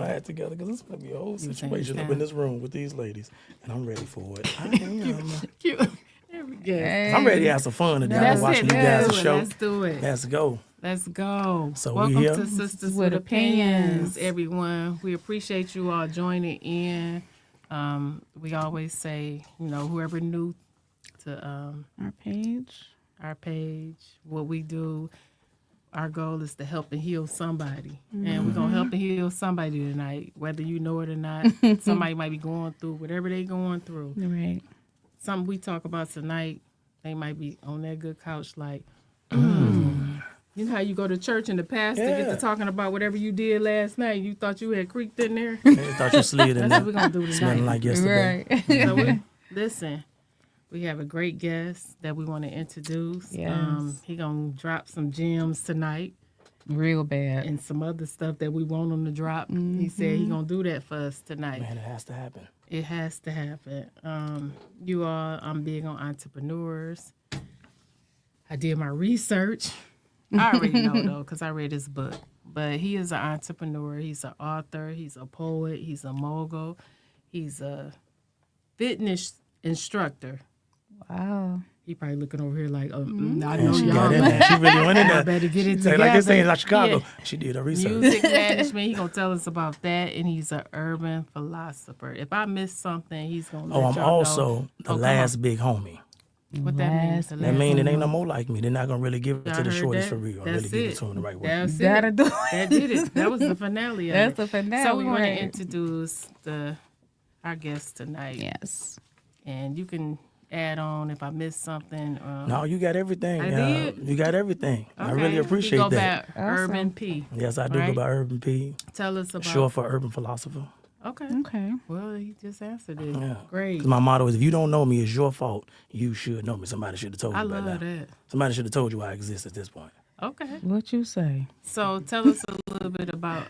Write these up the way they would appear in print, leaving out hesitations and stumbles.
act together because it's going to be a whole situation up in this room with these ladies, and I'm ready for it. I am. Cute. There we go. I'm ready to have some fun today. I'm watching you guys' show. Let's do it. Let's go. Let's go. So welcome we here. to Sisters with Opinions, everyone. We appreciate you all joining in. We always say, whoever new to our page, what we do, our goal is to help and heal somebody. And we're going to help and heal somebody tonight, whether you know it or not. Somebody might be going through whatever they're going through. Right. Something we talk about tonight, they might be on that good couch like, You know how you go to church and the pastor get to talking about whatever you did last night. You thought you had creaked in there. I thought you slid in That's there. what we're going to do tonight. Smelling like yesterday. Right. So listen, we have a great guest that we want to introduce. Yes. He going to drop some gems tonight. Real bad. And some other stuff that we want him to drop. He said he going to do that for us tonight. Man, it has to happen. It has to happen. I'm big on entrepreneurs. I did my research. I already know, though, because I read his book. But he is an entrepreneur. He's an author. He's a poet. He's a mogul. He's a fitness instructor. Wow. He probably looking over here like, I And know she y'all. got in there. She really went in I there. better get it Say, together. like this thing is like Chicago. Yeah. She did her research. Music management. He gonna tell us about that, and he's an urban philosopher. If I miss something, he's gonna. Oh, let I'm y'all also know. the last big homie. What that means? The That last mean one. it ain't no more like me. They're not gonna really give it Y'all to the heard shorties that? for real. That's Really give it it. to them the right way. That's Gotta it. do it. That did it. That was the finale. Of That's it. the finale. So we want to right. introduce our guest tonight. Yes. And you can add on if I missed something. No, you got everything. I did? You got everything. I okay. really appreciate we go that. Back Urban P. Yes, I do Right? go by Urban P. Tell us about. Short for Urban Philosopher. Okay. Okay. Well, he just answered it. Yeah. Great. 'Cause my motto is, if you don't know me, it's your fault. You should know me. Somebody should have told you I about love that. that. Somebody should have told you I exist at this point. Okay. What you say? So tell us a little bit about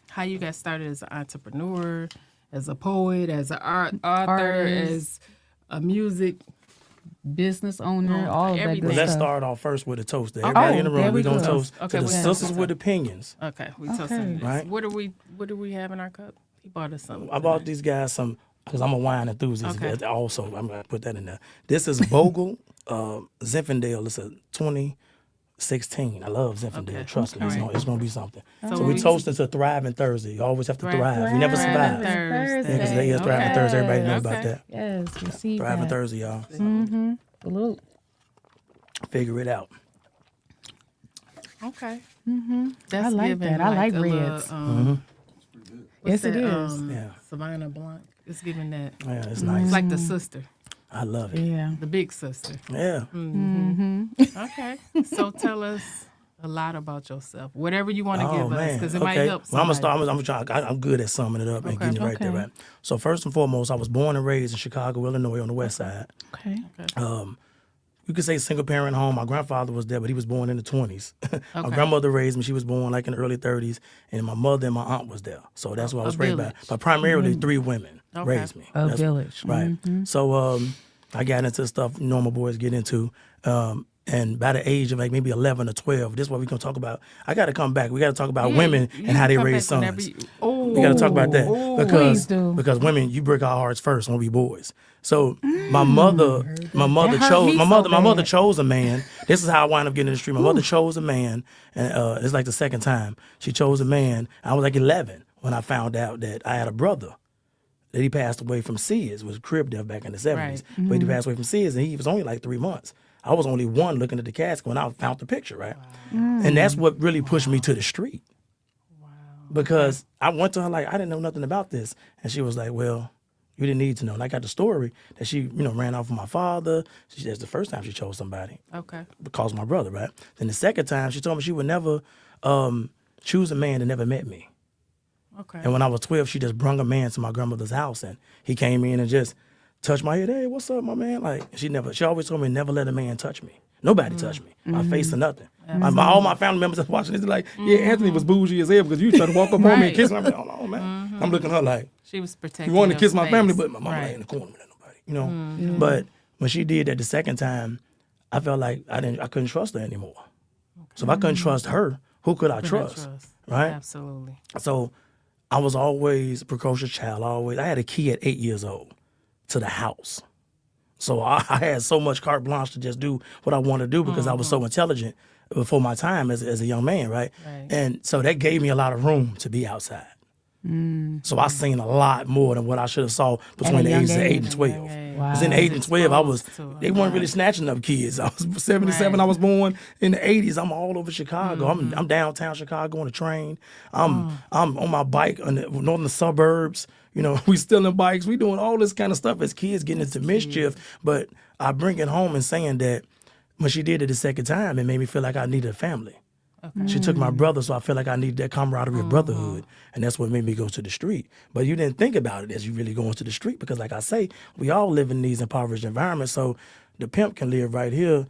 how you got started as an entrepreneur, as a poet, as an author, Artist. as a music. Business owner, all of that everything. good But let's stuff. start off first with a toast. To everybody in the there room, we we're going to go. toast Okay, to the we have Sisters some. with Opinions. Okay, we Okay. toasting this. Right. What do we have in our cup? He bought us something. I bought tonight. these guys some, because I'm a wine enthusiast. Okay. Also, I'm going to put that in there. This is Vogel Zinfandel. It's a 2016. I love Zinfandel. Okay. Trust me, Okay. it's going to be something. So So we- we toasting to Thriving Thursday. You always have to thrive. You never Thriving survive. Thursday. Yeah, 'cause they is Thriving Thursday. Everybody know about Okay. that. Yes, receive Thriving that. Thursday, y'all. Salute. Figure it out. Okay. I like giving that. I like a little, reds. what's Yes, it that, is. Yeah. Savannah Blanc. It's giving that. Yeah, it's It's nice. like the sister, I love it. Yeah. the big sister. Yeah. Okay. So tell us a lot about yourself. Whatever you want to Oh, give us, man. because it might help Well, I'm gonna somebody. start. I'm good at summing it up and Okay. getting it right there. Okay. Right. So first and foremost, I was born and raised in Chicago, Illinois, on the west side. Okay. You could say single parent home. My grandfather was there, but he was born in the 20s. My Okay. grandmother raised me. She was born like in the early 30s, and my mother and my aunt was there. So that's what I was raised by. village. But primarily 3 women Okay. raised me. A village. Right. So I got into stuff normal boys get into. And by the age of like maybe 11 or 12, this is what we're going to talk about. I got to come back. We got to talk about Yeah, women you and how they come raise back whenever sons. you- We got to talk about that Please do. because women, you break our hearts first when we boys. So my mother That hurt chose me my so mother bad. chose a man. This is how I wound up getting in the street. My mother chose a man, and it's like the second time she chose a man. I was like 11 when I found out that I had a brother. That he passed away from SIDS, was crib death back in the 70s. Right. But he passed away from SIDS, and he was only like 3 months. I was only one looking at the casket when I found the picture, right? And that's what really pushed me to the street. Because I went to her like, I didn't know nothing about this. And she was like, well, you didn't need to know. And I got the story that she, ran off with my father. That's the first time she chose somebody. Okay. Because of my brother, right? Then the second time, she told me she would never choose a man that never met me. Okay. And when I was 12, she just brung a man to my grandmother's house, and he came in and just touched my head. Hey, what's up, my man? Like she always told me never let a man touch me. Nobody touched me. My face or nothing. All my family members that's watching this, they're like, yeah, Anthony was bougie as hell because you tried to walk up on me and Right. kiss me. I'm like, oh no, man. I'm looking at her like, She was protecting. you wanted to your kiss my space. family, but my mama Right. ain't in the corner with nobody, But when she did that the second time, I felt like I couldn't trust her anymore. So if I couldn't trust her, who could I Who could I trust? trust? Right? Absolutely. So I was always a precocious child. I had a key at 8 years old to the house. So I had so much carte blanche to just do what I wanted to do because I was so intelligent before my time as a young man, right? And so that gave me a lot of room to be outside. So I seen a lot more than what I should have saw between the ages of 8 and 12. Because in 8 and 12, they weren't really snatching up kids. I was 77, I was born in the 80s. I'm all over Chicago. I'm downtown Chicago on a train. I'm on my bike in the northern suburbs. You know, we stealing bikes. We doing all this kind of stuff as kids getting into mischief. But I bring it home and saying that when she did it the second time, it made me feel like I needed a family. She took my brother, so I feel like I needed that camaraderie of brotherhood, and that's what made me go to the street. But you didn't think about it as you really going to the street because, like I say, we all live in these impoverished environments. So the pimp can live right here.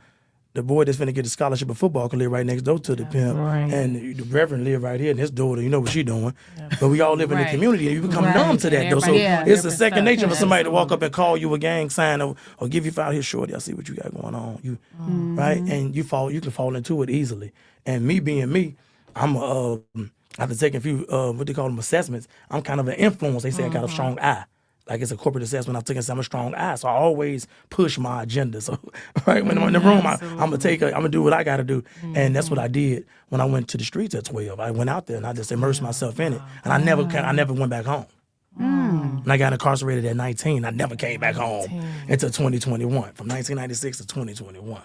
The boy that's finna get a scholarship of football can live right next door to the pimp, and the reverend live right here, and his daughter, you know what she doing. But we all live in the community, and you become numb to that, though. So it's a second nature for somebody to walk up and call you a gang sign or give you out here, shorty, I see what you got going on, you right, and you can fall into it easily. And me being me, I'm after taking a few what they call them assessments, I'm kind of an influence. They say I got a strong eye. Like it's a corporate assessment. I'm taking a strong eye, so I always push my agenda. So, right when I'm in the room, I'm gonna do what I got to do, and that's what I did when I went to the streets at 12. I went out there and I just immersed myself in it, and I never went back home. And I got incarcerated at 19. I never came back home until 2021, from 1996 to 2021.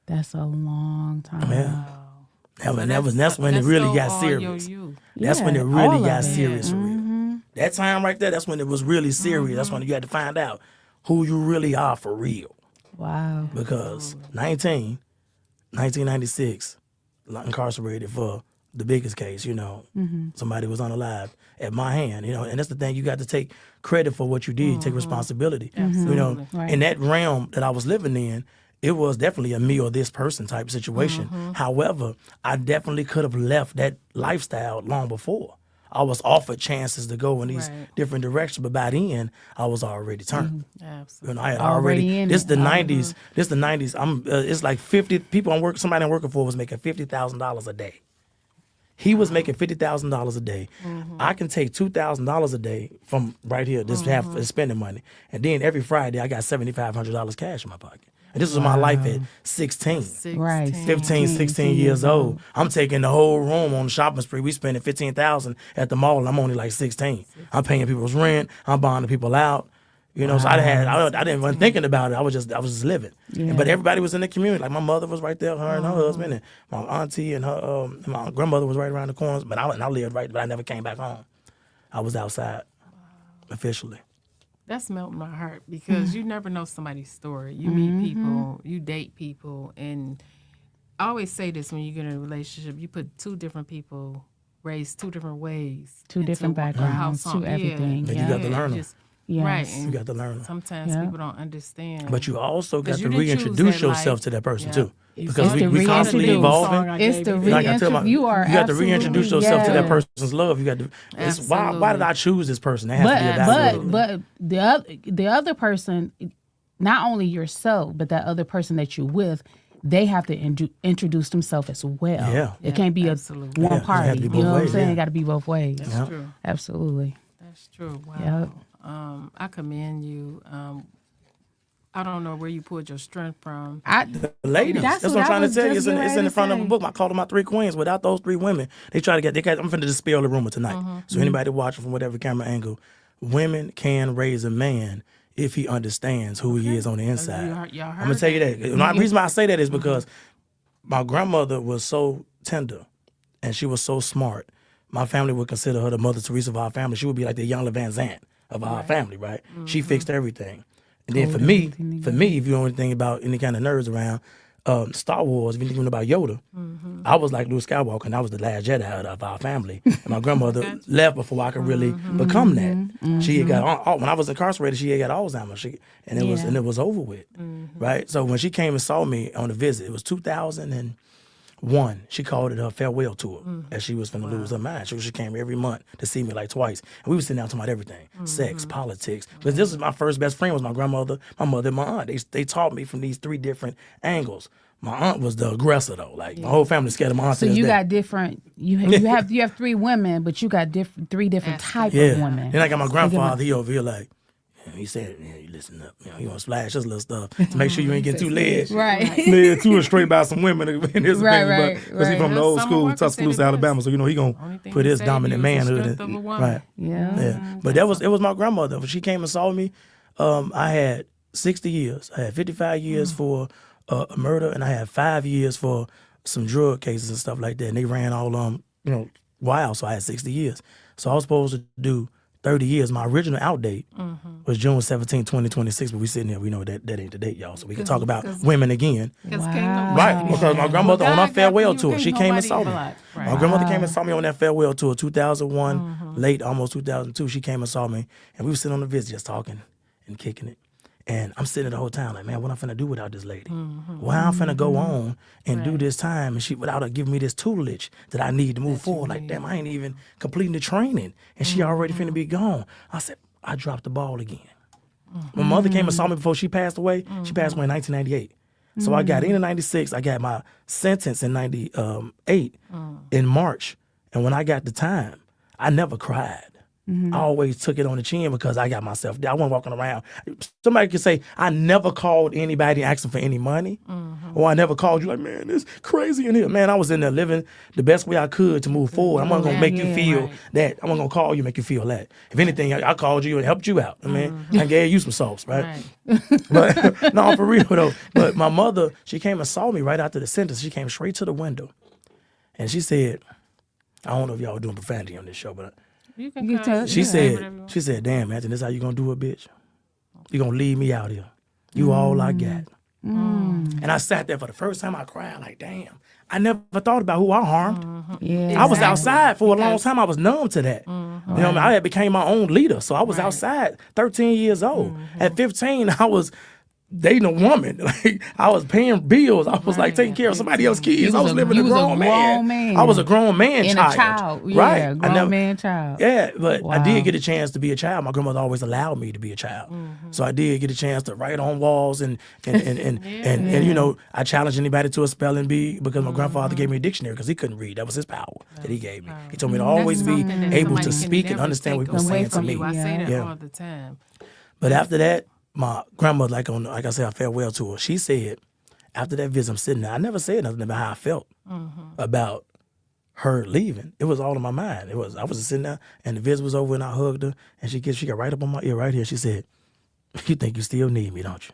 That's a long time. Yeah. That's when it really got serious. That's when it really got serious for real. That time right there, that's when it was really serious. That's when you had to find out who you really are for real. Wow. Because 1996, incarcerated for the biggest case, you know, somebody was unalive at my hand, you know, and that's the thing, you got to take credit for what you did, take responsibility. You know, in that realm that I was living in, it was definitely a me or this person type situation. However, I definitely could have left that lifestyle long before. I was offered chances to go in these different directions, but by then I was already turned. Absolutely. You know, I had Already in this it. the 90s. This the 90s. It's like 50 people somebody I'm working for was making $50,000 a day. He was making $50,000 a day. I can take $2,000 a day from right here, this half spending money, and then every Friday I got $7,500 cash in my pocket. And this was my life at 16. Right. 15, 16 years old. I'm taking the whole room on the shopping spree. We spending $15,000 at the mall, and I'm only like 16. I'm paying people's rent. I'm buying the people out. You know, so I didn't even thinking about it. I was just living. Yeah. But everybody was in the community. Like my mother was right there, her and her husband, and my auntie and her my grandmother was right around the corners. But I lived right, but I never came back home. I was outside officially. That's melting my heart because you never know somebody's story. You meet people, you date people, and I always say this when you get in a relationship, you put two different people raised two different ways. Two different backgrounds, two everything. And you got to learn them. Yes. Right. You got to learn them. Sometimes people don't understand. But you also got to you didn't choose reintroduce that yourself life. to that person too. It's Because the we constantly reintroduce. evolving. It's the Like I tell my, you are you got to reintroduce yourself to that yes. person's love. You got to. It's why did I choose this person? That has to be evaluated. But the other person, not only yourself, but that other person that you're with, they have to introduce themselves as well. Yeah. It can't be absolutely. one Yeah, it party. has to be You both know what I'm ways, saying? yeah. It got to be both ways. That's true. Absolutely. That's true. Wow. Yep. I commend you. I don't know where you pulled your strength from. The ladies. That's what I'm trying to tell you. It's in the front of a book. I call them my three queens. Without those three women, they try to get. I'm finna dispel the rumor tonight. So anybody watching from whatever camera angle, women can raise a man if he understands who he is on the inside. Y'all heard I'm gonna tell you that. The reason why I say that is because my grandmother was so tender, and she was so smart. My family would consider her the Mother Teresa of our family. She would be like the Young Van Zant of our family, right? She fixed everything. And then for me, if you know anything about any kind of nerds around, Star Wars, if you know about Yoda, I was like Luke Skywalker, and I was the last Jedi of our family. And my grandmother left before I could really become that. She had got when I was incarcerated, she had got Alzheimer's, and it was over with, right? So when she came and saw me on a visit, it was 2001. She called it her farewell tour, as she was finna lose her mind. She came every month to see me like twice, and we was sitting down talking about everything, sex, politics. Because this was my first best friend was my grandmother, my mother, and my aunt. They taught me from these three different angles. My aunt was the aggressor though. Like my whole family scared of my aunt. So to this you day. got different. You have 3 women, but you got three different type Yeah. of women. Then I got my grandfather. He over here like. He said, you listen up. He want to splash this little stuff to make sure you ain't getting too led. Right. Led too straight by some women in his Right, opinion. right, But because he right. from the old Some school, workers say Tuscaloosa, the Alabama. So, he Only going to thing put he his say dominant you is the manhood strength in. of a woman. Right. Yeah. Yeah. But it was my grandmother. When she came and saw me, I had 60 years. I had 55 years for a murder, and I had 5 years for some drug cases and stuff like that. And they ran all wild, so I had 60 years. So I was supposed to do 30 years. My original out date was June 17, 2026, but we sitting here, we know that ain't the date, y'all. So we can talk about women again. Because Right, because my grandmother on her farewell tour, she came and saw me. Right. My grandmother came and saw me on that farewell tour, 2001, late, almost 2002. She came and saw me, and we were sitting on the visit just talking and kicking it. And I'm sitting there the whole time like, man, what I'm finna do without this lady? Why I'm finna go on and do this time and she without her giving me this tutelage that I need to move forward. Like, damn, I ain't even completing the training and she already finna be gone. I said, I dropped the ball again. My mother came and saw me before she passed away. She passed away in 1998. So I got in 96. I got my sentence in 98 in March. And when I got the time, I never cried. I always took it on the chin because I got myself there. I wasn't walking around. Somebody could say, I never called anybody asking for any money. Or I never called you like, man, it's crazy in here. Man, I was in there living the best way I could to move forward. I'm not going to make you feel that. I'm not going to call you, make you feel that. If anything, I called you and helped you out. I mean, I gave you some sauce, right? But no, for real though. But my mother, she came and saw me right after the sentence. She came straight to the window. And she said, I don't know if y'all doing profanity on this show, but You can You cuss. tell- she Yeah. said, damn, Anthony, this how you gonna do it, bitch? You gonna leave me out here. You all I got. And I sat there for the first time. I cried like, damn. I never thought about who I harmed. Yeah. I was outside for a long time. I was numb to that. You know what I mean? I had became my own leader. So I was outside 13 years old. At 15, I was dating a woman. Like I was paying bills. I was like taking care of somebody else's kids. I was living a grown man. I was a grown man And child. a child. Yeah, Right. grown man child. Yeah, but I Wow. did get a chance to be a child. My grandmother always allowed me to be a child, so I did get a chance to write on walls and you know I challenged anybody to a spelling bee because my grandfather gave me a dictionary because he couldn't read. That was his power that he gave me. He told me to always be Something that able somebody to can speak and never understand what take people away saying to from me. you. I say that Yeah. all the time. But after that, my grandmother, like I said, I farewell to her. She said, after that visit, I'm sitting there. I never said nothing about how I felt about her leaving. It was all in my mind. I was just sitting there, and the visit was over, and I hugged her, and she got right up on my ear right here. She said, "You think you still need me, don't you?"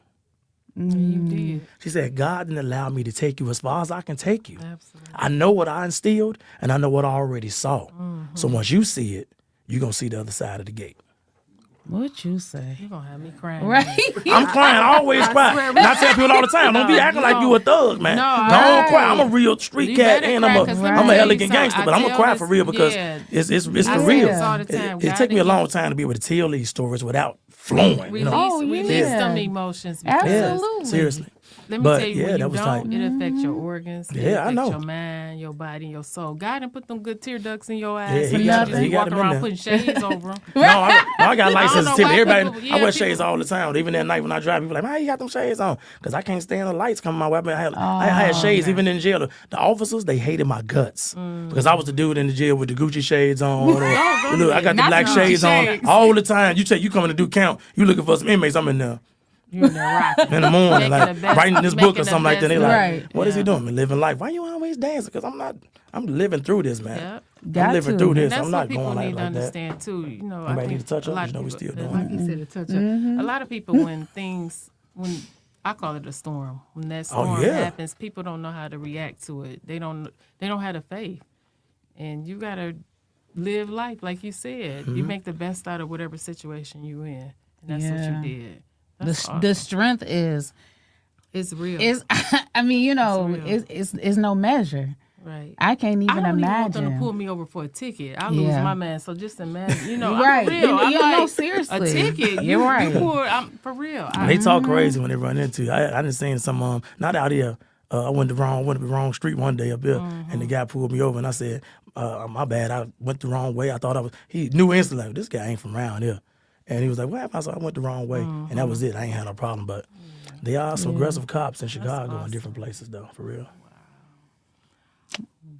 You did. She said, "God didn't allow me to take you as far as I can take you. Absolutely. I know what I instilled, and I know what I already saw. So once you see it, you're gonna see the other side of the gate." What you say? You're going to have me crying. Right. I'm crying. I always cry. And I tell people all the time, don't be acting like you a thug, man. No, Don't cry. right. I'm a real street You cat better and cry, I'm 'cause a let me I'm tell an you elegant something. gangster, but I I'm gonna tell cry this- for real because yeah. it's I for say real. this all the time. It God took me a didn't long time to be able to tell these stories without flowing. Release, You know? Oh, release yeah. some emotions. Because Absolutely. Seriously. Let me But, tell you, yeah, when that you was don't, tight. it affects your organs. It Yeah, I affects know. your mind, your body, and your soul. God done put them good tear ducts in your eyes. Yeah, so he you got- just he be got walking them in around there. putting shades over them. No, I got light I don't know sensitivity. why Everybody, people- I yeah, wear shades people- all the time. Even at night when I drive, people like, man, how you got them shades on? Because I can't stand the lights coming my way. I had shades even in jail. The officers, they hated my guts because I was the dude in the jail with the Gucci shades on. Or, look, I got the Not black the Gucci shades on shades. all the time. You coming to do count. You looking for some inmates. I'm in there You're in there rocking. in the morning, Making like the best- writing this book making or the something like that. They best like, Right. what is he doing? Me living life. Why you always dancing? Because I'm living through this, man. Yep. I'm Got living to. through And this. that's I'm what not people going need to like that. understand too. You know, I Anybody think need to touch a up? lot You know of we people, still doing like you said, a touch up. A lot of people when I call it a storm. When that storm yeah. happens, people don't know how to react to it. They don't have the faith, and you gotta live life like you said. You make the best out of whatever situation you in, and that's what Yeah. you did. The, That's the awesome. strength is It's real. I mean, you know, real. it's no measure. right. I can't even I don't even want them imagine. to pull me over for a ticket. I lose Yeah. my man. So just imagine, you know, Right. I'm for real. I'm You know, like, seriously. a ticket. You're right. You pull, I'm for real. They talk crazy when they run into you. I done seen some not out here. I went to the wrong street one day up here, and the guy pulled me over, and I said, "My bad. I went the wrong way. I thought I was." He knew instantly, like, this guy ain't from around here. And he was like, what happened? I said, I went the wrong way. And that was it. I ain't had no problem. But there are some aggressive cops in Chicago and different places, though, for real.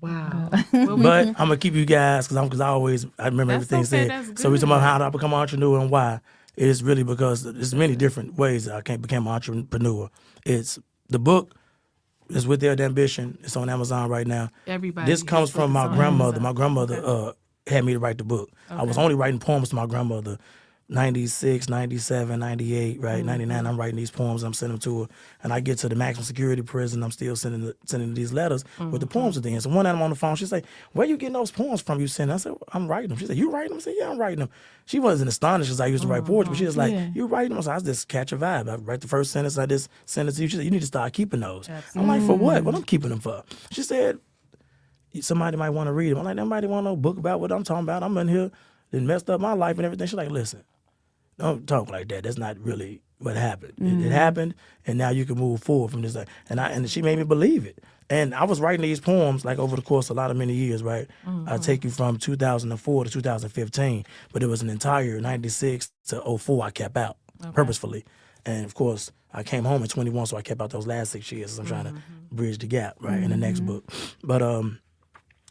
Wow. But I'm going to keep you guys, because I remember That's everything okay, said. that's So we good. talking about how I become an entrepreneur and why. It is really because there's many different ways that I became an entrepreneur. It's the book is With Their Ambition. It's on Amazon right now. Everybody. This comes his from book my is on grandmother. Amazon. My grandmother had me to write the book. I was only writing poems to my grandmother. 96, 97, 98, right? 99, I'm writing these poems. I'm sending them to her. And I get to the maximum security prison. I'm still sending these letters with the poems at the end. So one night I'm on the phone. She's like, where you getting those poems from you sending? I said, I'm writing them. She said, you writing them? I said, yeah, I'm writing them. She wasn't astonished because I used to write poetry, but she was like, you writing them? So I just catch a vibe. I write the first sentence. I just send it to you. She said, you need to start keeping those. I'm like, for what? What I'm keeping them for? She said, somebody might want to read them. I'm like, nobody want no book about what I'm talking about. I'm in here, then messed up my life and everything. She's like, listen, don't talk like that. That's not really what happened. It happened, and now you can move forward from this. And she made me believe it. And I was writing these poems like over the course of many years, right? I take you from 2004 to 2015, but it was an entire 96 to 04 I kept out purposefully. And of course, I came home at 21, so I kept out those last 6 years. So I'm trying to bridge the gap, right, in the next book. But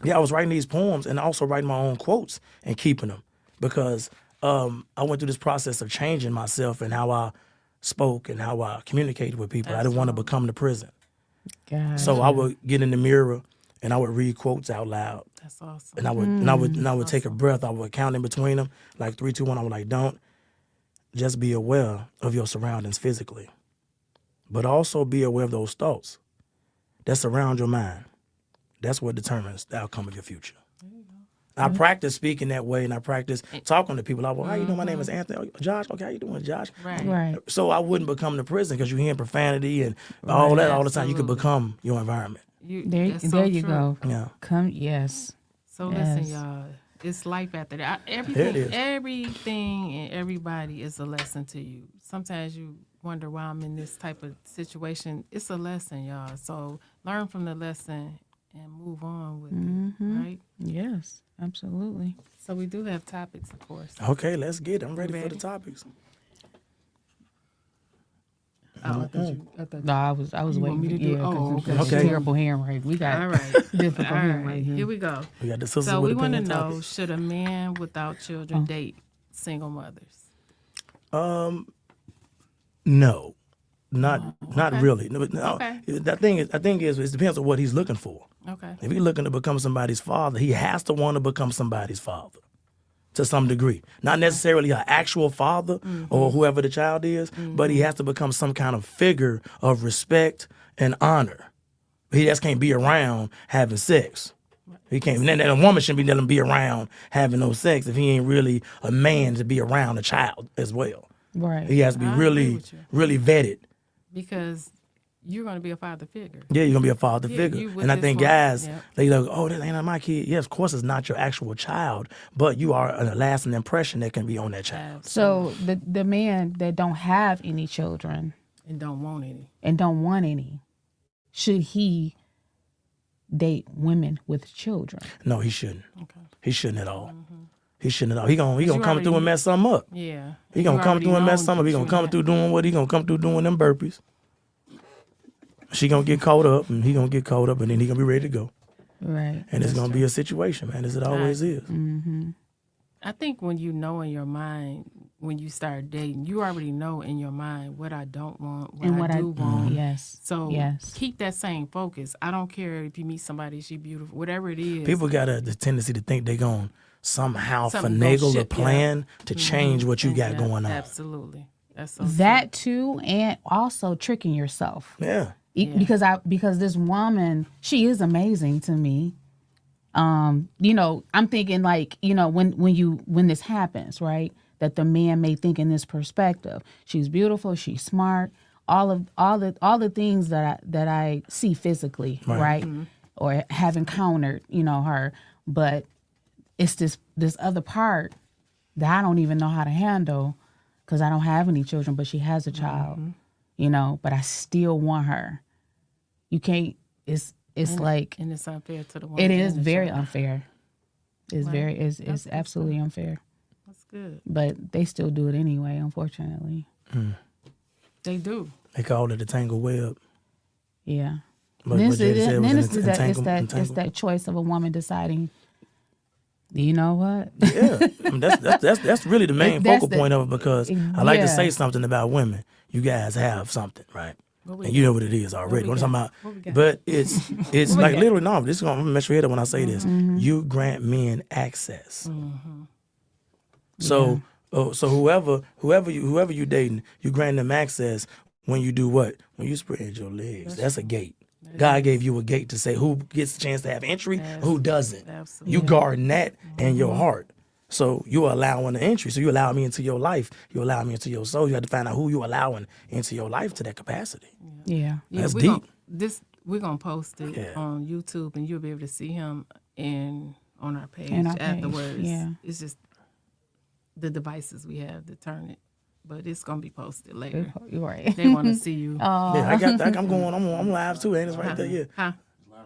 yeah, I was writing these poems and also writing my own quotes and keeping them because I went through this process of changing myself and how I spoke and how I communicated with people. I didn't want to become the prison. So I would get in the mirror and I would read quotes out loud. That's awesome. And I would take a breath. I would count in between them, like 3, 2, 1. I was like, don't just be aware of your surroundings physically, but also be aware of those thoughts that surround your mind. That's what determines the outcome of your future. I practice speaking that way, and I practice talking to people. Like, well, how you doing? My name is Anthony. Oh, Josh. Okay, how you doing, Josh? Right. So I wouldn't become the prison because you're hearing profanity and all that all the time. You could become your environment. There That's so you true. go. Yeah. Yes. So Yes. listen, y'all. It's life after that. It is. Everything and everybody is a lesson to you. Sometimes you wonder why I'm in this type of situation. It's a lesson, y'all. So learn from the lesson and move on with it, right? Yes, absolutely. So we do have topics, of course. Okay, let's get it. I'm ready for Ready? the topics. Oh, I thought No, I was You waiting. want me to do- Yeah, 'cause oh, it's okay. a terrible handwriting. We got all right. difficult All handwriting right. here. Here we go. We got the sisters So with we want to opinion know, topics. should a man without children date single mothers? No, not really. No, Okay. The thing is, it depends on what he's looking for. Okay. If he's looking to become somebody's father, he has to want to become somebody's father to some degree. Not necessarily an actual father or whoever the child is, but he has to become some kind of figure of respect and honor. He just can't be around having sex. He can't. And a woman shouldn't be letting him be around having no sex if he ain't really a man to be around a child as well. Right. He has to be I agree really, with you. really vetted. Because you're going to be a father figure. Yeah, you're gonna be a father Yeah, figure. you with And I this think woman, guys, yep. they like, oh, that ain't my kid. Yeah, of course it's not your actual child, but you are a lasting impression that can be on that child. So the man that don't have any children And don't want any. and don't want any, should he date women with children? No, he shouldn't. Okay. He shouldn't at all. He shouldn't at all. He gonna you come already through and mess something up. Yeah. He gonna You come already through and mess known something up. He that gonna you come not- through doing what he gonna come through doing them burpees. She gonna get caught up, and he gonna get caught up, and then he gonna be ready to go. Right. And it's gonna be a situation, man, as it always is. I think when you know in your mind, when you start dating, you already know in your mind what I don't want, what I do want. Yes. So yes. keep that same focus. I don't care if you meet somebody, she beautiful, whatever it is. People got the tendency to think they gonna somehow Something finagle gonna a ship you plan to change what you got Yeah, going on. Absolutely. That's so That too, and also tricking yourself. Yeah. Because this woman, she is amazing to me. You know, I'm thinking like, you know, when this happens, right? That the man may think in this perspective. She's beautiful, she's smart, all the things that I see physically, right? Or have encountered, you know, her. But it's this other part that I don't even know how to handle because I don't have any children, but she has a child, you know, but I still want her. You can't, it's like, and it's unfair to the woman. it is and the very child. unfair. It's Right. it's absolutely unfair. That's good. But they still do it anyway, unfortunately. They do. They call it a tangle web. Yeah. But Then what Jada said was an it's entangle- that choice of a woman deciding, you know what? Yeah, I mean, that's really the main That's focal the- point of it, because I like to yeah. say something about women. You guys have something, right? What we And you know what it is already. we What I'm got? talking What we about. got? But it's like literally no. This is gonna mess your head up when I say this. You grant men access. So so whoever you dating, you grant them access when you do what? When you spread your legs. That's a gate. God gave you a gate to say who gets a chance to have entry, who doesn't. Absolutely. You guarding that in your heart. So you're allowing the entry. So you allow me into your life. You allow me into your soul. You have to find out who you allowing into your life to that capacity. Yeah. Yeah, That's we're deep. We're gonna post it Yeah. on YouTube, and you'll be able to see him on our page On our page, afterwards. yeah. It's just the devices we have to turn it, but it's gonna be posted later. You're right. They want to see you. Yeah, I got that. I'm live too, ain't it? Right there, yeah. Huh?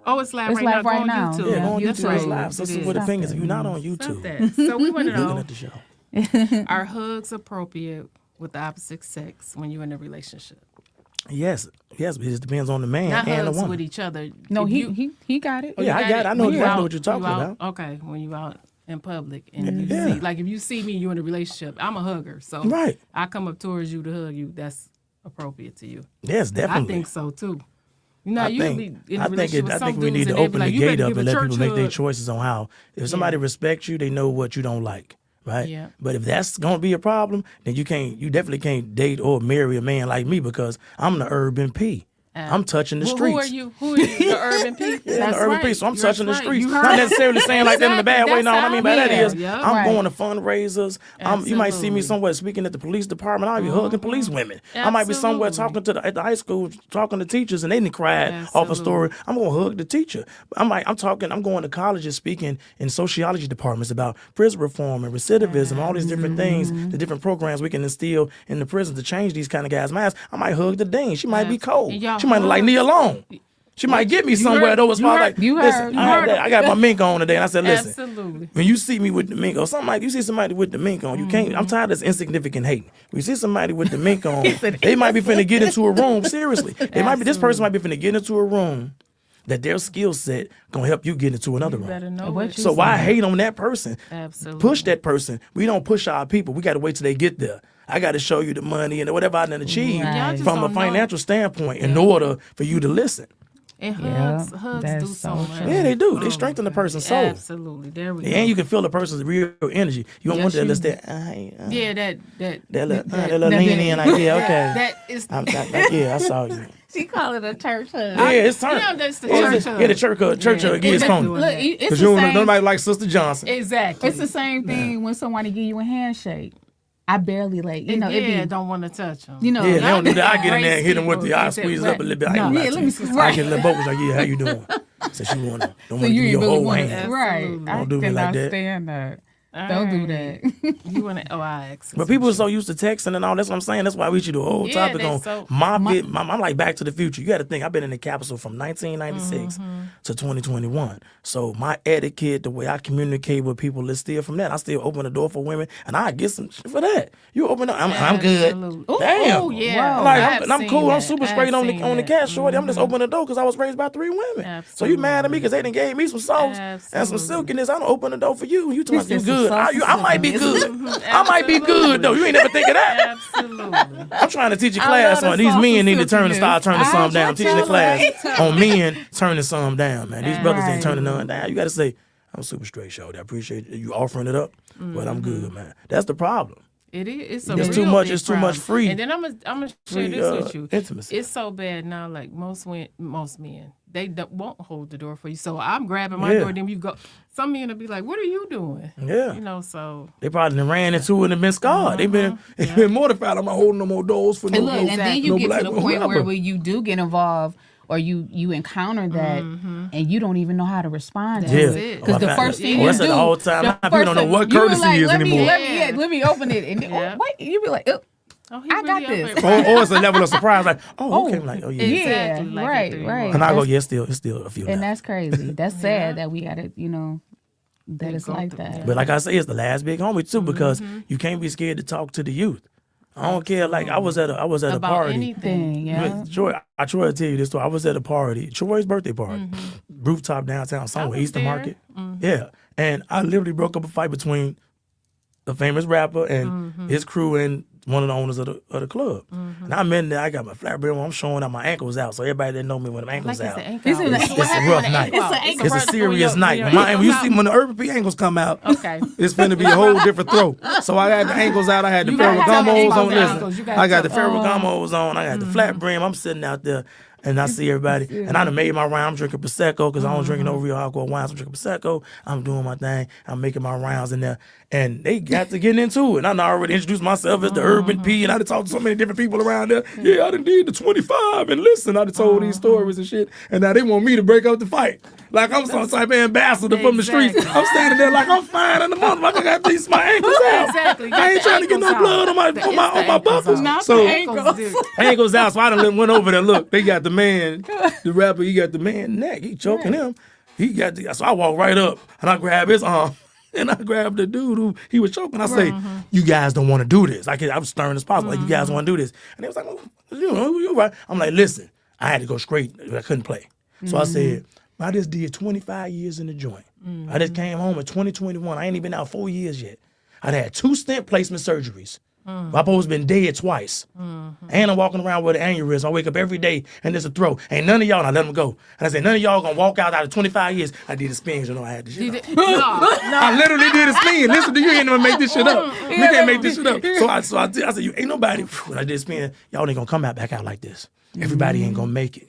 Oh, it's live It's right live now. right Go on now. YouTube. Yeah, go on YouTube. YouTube. It's live. So It this is is. what the thing is. If you're not on Stop YouTube, that. So we want to looking know, at the show. are hugs appropriate with the opposite sex when you're in a relationship? Yes, but it just depends on the man Not and the hugs woman. with each other. No, If he got it. Oh, yeah, I got it. I know when you exactly out- what you're talking you out- about. Okay, when you out in public and you Yeah. see, like if you see me, you're in a relationship. I'm a hugger, so Right. I come up towards you to hug you. That's appropriate to you. Yes, definitely. I think so too. You know, I you think, be in a I think, relationship with I some think we dudes need to and they be open like, the "You gate better up give and a let church people make their hug." choices on how. If somebody respects you, they know what you don't like, right? Yeah. But if that's gonna be a problem, then you definitely can't date or marry a man like me, because I'm the urban P. I'm touching the Well, streets. Who are you? Who are you? The urban people. Yeah, I'm the urban right. P, so I'm That's touching the right. streets. You Not heard- necessarily saying like that in a bad way. Exactly. No, what I mean by that That's is how- yeah. I'm Right. going to fundraisers. You might see me Absolutely. somewhere speaking at the police department. I'll be hugging police women. I might be somewhere Absolutely. talking at the high school, talking to teachers, and they didn't cry off a story. I'm gonna hug the teacher. I'm going to colleges speaking in sociology departments about prison reform and recidivism, all these different things, the different programs we can instill in the prison to change these kind of guys' minds. I might hug the dean. She might be cold. And y'all She might look like hug. Nia Long. She might get me somewhere heard- though. It's you probably heard- like, you listen, heard- I got my mink on today, and I said, listen, Absolutely. when you see me with the mink or something like, you see somebody with the mink on, you can't. I'm tired of this insignificant hating. When you see somebody with the mink on, they might be finna get into a room. Seriously, this person might be finna get into a room that their skill set gonna help you get into another You better room. know What it. you So why hate on that person? Absolutely. Push that person. We don't push our people. We got to wait till they get there. I got to show you the money and whatever I done achieved Right. Y'all just from a don't know. financial standpoint in order for you to listen. And Yeah, hugs that's do so so much. true. Yeah, they do. They Oh, strengthen the God. person's soul. Absolutely. There we go. And you can feel the person's real energy. You don't want Yes, that you little Yeah, that little lean in like, yeah, okay. that is. Yeah, I saw you. She call it a church hug. Yeah, it's turn. Yeah, that's the Yeah, church hug. yeah, the church hug. Church hug is Exactly. phony. Look, Look, it's Because the you don't know same. nobody like Sister Johnson. Exactly. It's the same thing when somebody give you a handshake. I barely it be don't want to touch them. you know. Yeah, they don't do that. I get in Embrace there and hit them with people. the eye, They said, squeeze up a little bit. I No, ain't yeah, lie to let you. me see. I get a little bogus like, yeah, how you doing? So she don't want So to you give ain't you a really whole want hand. to, right? Absolutely. I Don't do me like cannot that. stand that. All Don't do right. that. You want to? Oh, I asked. But people are so used to texting and all. That's what I'm saying. That's why we should do a whole Yeah, topic they on so- I'm like Back to the Future. You got to think. I've been in the capsule from 1996 to 2021. So my etiquette, the way I communicate with people, is still from that. I still open the door for women, and I get some shit for that. You open up, I'm good. Absolutely. Damn. Oh, yeah. Wow. Like, I've I'm seen cool. I'm that. super I've straight on seen the that. cat shorty. I'm just opening the door because I was raised by 3 women. So you mad at me because they done gave me some sauce and some Absolutely. silkiness. I don't open the door for you. You talking about you This is good. some sauce I might be and good. I might be good though. You ain't never think of that. Absolutely. I'm trying to teach a I class love on the these sauce men and need to start turning silkiness. some down. What Teaching the y'all class like? on men turning some down, man. These brothers ain't Right. turning none down. You got to say, I'm super straight, shorty. I appreciate you offering it up, but I'm good, man. That's the problem. It is. It's a It's real too much- big it's too much problem. free- And then I'm gonna share free, this with you. intimacy. It's so bad now. Like most men, they won't hold the door for you. So I'm grabbing my Yeah. door. Then you go. Some men will be like, "What are you doing?" Yeah. You know. So They probably done ran into it and been scarred. They've been mortified. I'm not holding no more doors for And no look, and then you no get black to the woman, point whatever. where you do get involved or you encounter that and you don't even know how to respond to Yeah. it. Oh, Because I the found first that. thing Oh, you that's do, the whole time. the Now people first don't know thing- what you were courtesy like, is let me, anymore. Let me open it. And Yeah. wait, you be like, oh, he I got really up this. at- Or it's a level of surprise, like, oh, okay, I'm like, oh yeah. Exactly, yeah, like right, at 3 right. And I go, That's- yeah, it's still a few. and now. that's crazy. That's sad that we got to, That is like that. But like I say, it's the last big homie too, because you can't be scared to talk to the youth. I don't care. Like I was at a About party. anything. Yeah. Troy, I try to tell you this story. I was at a party, Troy's birthday party, rooftop downtown somewhere, was Eastern there. Market. Yeah, and I literally broke up a fight between the famous rapper and his crew and one of the owners of the club. And I'm in there. I got my flat brim. I'm showing out my ankles out, so everybody didn't know me when the ankles out. This is It's a rough night. It's a serious night. When you see when the Urban P ankles come out, Okay. it's finna be a whole different throw. So I had the ankles out. I had the gotta tell me Ferragamos about on. the ankles. Listen, You gotta I got the tell me. Ferragamos on. I got the flat brim. I'm sitting out there. And I see everybody, and I done made my round. I'm drinking Prosecco because I don't drink no real alcohol wines. I'm drinking Prosecco. I'm doing my thing. I'm making my rounds in there. And they got to getting into it. And I done already introduced myself as the Urban P. And I done talked to so many different people around there. Yeah, I done did the 25. And listen, I done told these stories and shit. And now they want me to break up the fight. Like I'm some type of ambassador from the streets. Exactly. I'm standing there like I'm fine in the motherfucker. I got these my ankles out. Exactly. You I got ain't the trying to get no ankles blood on out. my It's the buckles. ankles So Ankles, dude. ankles out. So I done went over there. Look, they got the man, the rapper. He got the man neck. He choking him. He got the. So I walk right up and I grab his arm and I grab the dude who he was choking. I say, "You guys don't want to do this." I was stern as possible. Like, you guys want to do this? And they was like, "Oh, you right?" I'm like, "Listen, I had to go straight. I couldn't play." So I said, "I just did 25 years in the joint. I just came home in 2021. I ain't even been out 4 years yet. I'd had 2 stent placement surgeries. My supposed been dead twice. And I'm walking around with an aneurysm. I wake up every day and there's a throat. Ain't none of y'all, and I let them go. And I said, none of y'all gonna walk out of 25 years. I did the spins, I had the shit off. I literally did a spin. Listen, you ain't even make this shit up. You can't make this shit up. So I said, you ain't nobody. When I did a spin, y'all ain't gonna come back out like this. Everybody ain't gonna make it.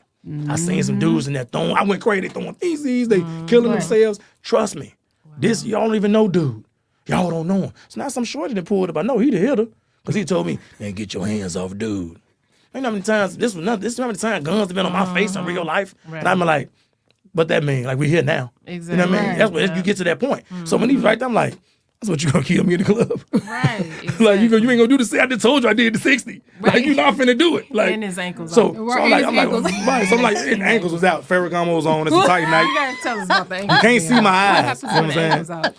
I seen some dudes in there throwing. I went crazy. They throwing feces. They killing themselves. Trust me, this y'all don't even know, dude. Y'all don't know him. So now some shorty that pulled up. I know he the hitter because he told me, "Man, get your hands off, dude." Ain't how many times this was nothing. This is how many times guns have been on my face in real life, and I'm like, "What that mean? Like we here now?" Exactly. You know what I mean? That's what you get to that point. So when he's right there, I'm like, "That's what you gonna kill me in the club?" Right. Like you ain't gonna do the 60. I just told you I did the 60. Like you not finna do it. Like And his ankles so, out. so I'm like, right. So I'm like, his ankles was out. Ferragamos on. It's a tight You night. gotta tell us about the ankles. You can't see my eyes. What You know happens what when I'm the saying? ankles out?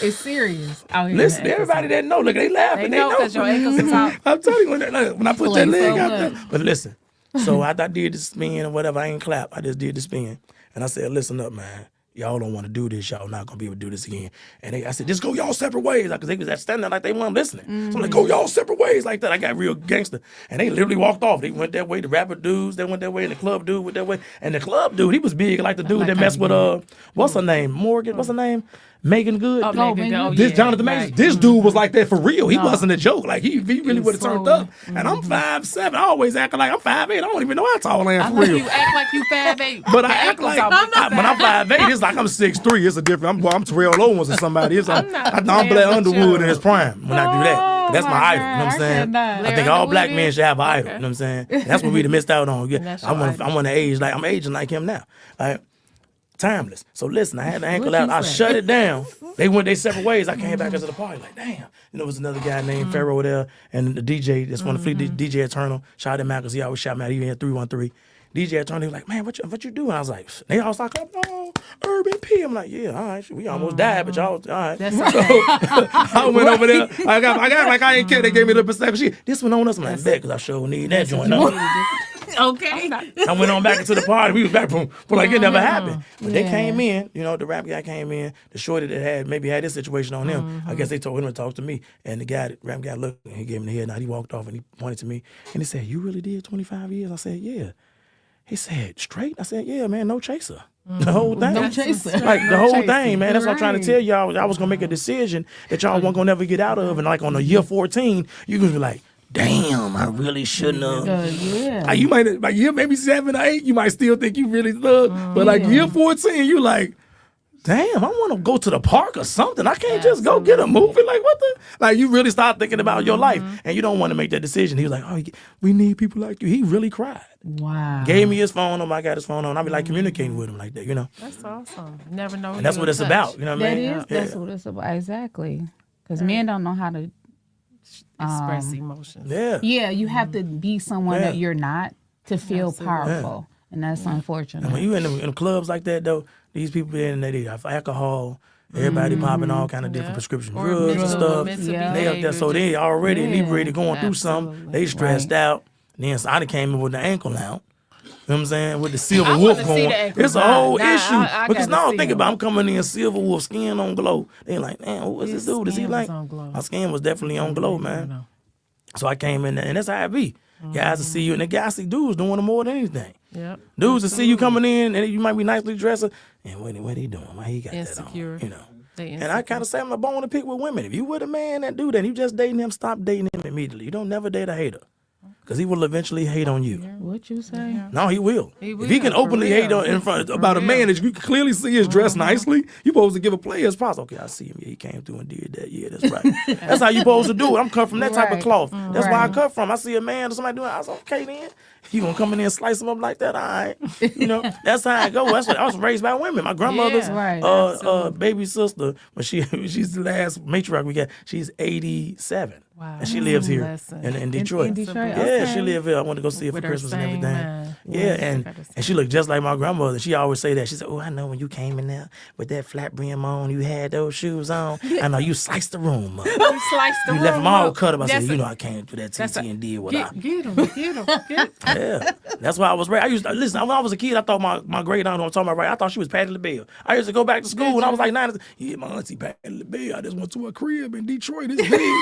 It's serious. Out here Listen, the ankles everybody out. that know, look, they laughing. They know because your ankles is out. I'm telling you, when I put that Feeling leg so out good. there. But listen, so I did the spin or whatever. I ain't clap. I just did the spin. And I said, listen up, man. Y'all don't want to do this. Y'all not going to be able to do this again. And I said, just go y'all separate ways. Because they was standing there like they weren't listening. So I'm like, go y'all separate ways like that. I got real gangster. And they literally walked off. They went that way. The rapper dudes, they went that way. And the club dude went that way. And the club dude, he was big like the dude that messed with, what's her name? Morgan, what's her name? Megan Good. Oh, Megan, oh, This yeah, Jonathan right. Majors, this dude was like that for real. He wasn't a joke. Like he really would have turned swole. up. And I'm 5'7". I always acting like I'm 5'8". I don't even know how tall I am for Look, real. you act like you 5'8". But The I act ankles like out. when I'm 5'8", it's like I'm 6'3". It's a different. I'm Terrell Owens or somebody. It's I'm not I'm playing Blair with Underwood you. in his prime when I do that. That's my my idol. You know what I'm God, I saying? cannot. I think Blair all black Underwood men is? should have an idol. Okay. You know what I'm saying? That's what we done missed out on. that's your I'm idol. on the age like I'm aging like him now. Like timeless. So listen, I had the ankle What out. you I say? shut it down. They went their separate ways. I came back into the party like, damn. And there was another guy named Pharaoh there, and the DJ that's one of the fleet, DJ Eternal. Shout out to him because he always shout me out. He even had 313. DJ Eternal, he was like, man, what you doing? I was like, they all start clapping. Oh, Urban P. I'm like, yeah, all right. We almost died, but y'all, all right. That's So okay. I went over there. I got like I ain't care. They gave me the perspective. Shit, this one on us. I'm like, bet, because I sure need that joint. Okay. I went on back into the party. We was back from like it never happened. But they came in, the rap guy came in, the shorty that maybe had this situation on him. I guess they told him to talk to me. And the rap guy looked and he gave him the head nod. He walked off and he pointed to me and he said, "You really did 25 years?" I said, "Yeah." He said, "Straight?" I said, "Yeah, man, no chaser." The whole thing. No chaser. Like the No whole chaser. thing, man. That's what I'm trying to Right. tell y'all. I was gonna make a decision that y'all weren't gonna never get out of. And like on the year 14, you gonna be like, damn, I really shouldn't have. Yeah. Like you might like year maybe 7 or 8, you might still think you really thug. But like year 14, you like, damn, I want to go to the park or something. I can't just go get a movie. Like what the? Like you really start thinking about your life, and you don't want to make that decision. He was like, oh, we need people like you. He really cried. Wow. Gave me his phone number. I got his phone number. I be like communicating with him like that, That's awesome. Never know. And that's what it's about. You know what I That mean? is. That's what it's about. Exactly. Because men don't know how to. Express emotions. Yeah. Yeah, you have to be someone Yeah. that you're not to feel Absolutely. powerful, and that's unfortunate. When you in the clubs like that though, these people in there, they have alcohol Everybody popping all kind of different prescription Or drugs and mental- stuff. mental Yeah. They up there, so they already inebriated going through something. Absolutely. They stressed out. Then so I done came in with the ankle out. You know what I'm saying? With the silver I wolf wanna see going. the ankle It's a grind. whole Nah, issue. I Because gotta now see think them. about I'm coming in silver wolf, skin on glow. They like, man, what's His this dude? Is he skin like? was on glow. My skin was definitely on glow, man. So I came in there, and that's how it be. Guys will see you, and the guys see dudes doing it more than anything. Yep. Dudes will see you coming in, and you might be nicely dressed, and what he doing? Why he got Insecure. that on? You know. They And I kind of say I'm a bone to pick with women. If you with a man that do that, you just dating him, stop dating him immediately. You don't never date a hater. Because he will eventually hate on you. What you say? No, he will. He If he can will, for openly real. hate on, in front For about a man real. that you can clearly see is dressed nicely, you supposed to give a player his props. Okay, I see him. Yeah, he came through and did that. Yeah, that's right. That's how you supposed to do it. I'm cut from that type of Right. cloth. That's where I Right. cut from. I see a man or somebody doing it. I was okay then. You gonna come in there and slice him up like that? All right. You know, that's how I go. That's what I was raised by women. My grandmother's Yeah, right. baby sister, when she's the last matriarch we got, she's 87. Wow. And she lives here Lesson. in Detroit. In Detroit, Yeah, okay. she live here. I went to go see her for With her Christmas and same everything. mind. Yeah, Yeah, and she looked just like my grandmother. She always say that. She said, "Oh, I know when you came in there with that flat brim on, you had those shoes on. I know you sliced the room up. You sliced the You left them room all up. cut up." I said, That's "You a- know I came to that that's a- TT and did what I." Get him. Yeah, that's why I was raised. I used to listen. When I was a kid, I thought my great aunt, who I'm talking about, right? I thought she was Patti LaBelle. I used to go back to school when I was like 9. Yeah, my auntie Patti LaBelle. I just went to her crib in Detroit. It's big.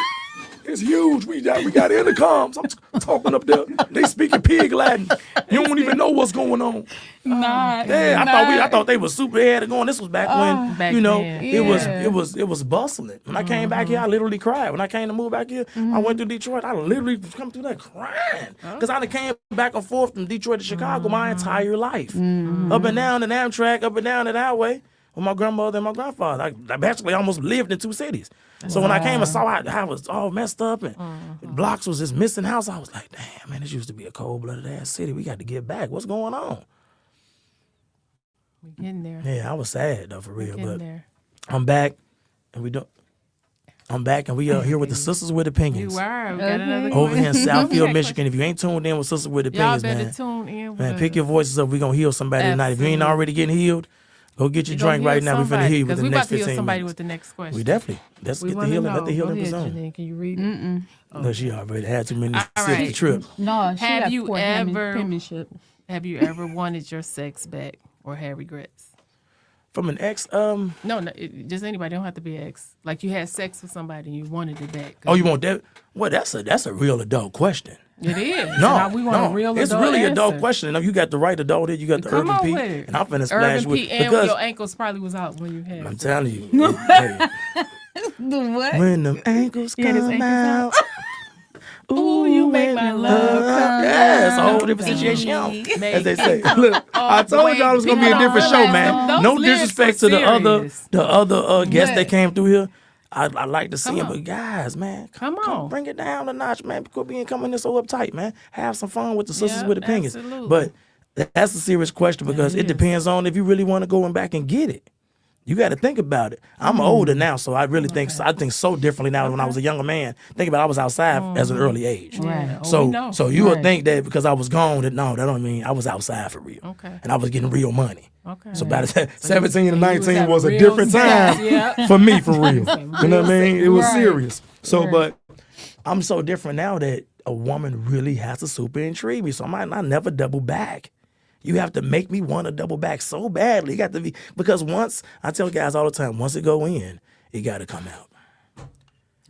It's huge. We got intercoms. I'm talking up there. They speaking pig Latin. You don't even know what's going on. Nah. Yeah, I thought they was super. They had it going. This was back when Back you know then. it was bustling. When I came back here, I literally cried. When I came to move back here, I went to Detroit. I literally come through that crying because I done came back and forth from Detroit to Chicago my entire life, up and down the Amtrak, up and down the highway with my grandmother and my grandfather. I basically almost lived in 2 cities. So when I came and saw how I was all messed up and blocks was this missing house, I was like, damn, man, this used to be a cold-blooded ass city. We got to get back. What's going on? We getting there. Yeah, I was sad though, for real. Getting But there. I'm back, and we are here with the Sisters with Opinions You are. We got another over here in question. Southfield, Michigan. If you ain't tuned in with Sisters with Y'all Opinions, better man, tune in. With man, us. pick your voices up. We gonna heal somebody tonight. If you ain't Absolutely. already getting healed, go get your We gonna drink right heal now. We finna somebody, heal you with 'cause the we next about to heal 15 somebody minutes. with the next question. We definitely let's We get the wanna healing. know. Let the healing Go ahead, zone. Janine. Can you read it? No, she already had too many All sips right. to trip. No, she Have got you poor ever- penmanship. Have you ever wanted your sex back or had regrets? From an ex, No, just anybody. Don't have to be an ex. Like you had sex with somebody and you wanted it back. oh, you want that? Well, that's a real adult question. It is. No, Now we want no, a real it's adult really adult answer. question. Now, you got the right adult here, you got the Come urban on Pete, with it. and I'm finna splash Urban with Pete and because your ankles probably was out when you had I'm sex. telling you, hey, The what? when them ankles Yeah, his come ankles out. Ooh, you make when my the love come Yeah, it's a whole different down. situation, Make as they say. it Look, I told wait, y'all it was gonna be a people don't different show, realize man. those No lyrics disrespect were to the serious. other guests What? that came through here. I like to see Come them, on. but guys, man, Come on. bring it down a notch, man. Quit being coming in so uptight, man. Have some fun with the sisters Yep, with opinions. absolutely. But that's a serious question because it depends on if you really want to go and back and get it. You got to think about it. I'm older now, so I really think so differently now than when I was a younger man. Think about it, I was outside as an early age. Right. Oh, we know. So you would Right. think that because I was gone, that no, that don't mean I was outside for real. Okay. And I was getting real money. Okay. So by the time 17 and so you was 19 at was a real different sex, time yeah. for me, for real. You know what I mean? It was Right. serious. So, Right. but I'm so different now that a woman really has to super intrigue me. So I might not never double back. You have to make me want to double back so badly. You got to be, because once, I tell guys all the time, once it go in, it got to come out.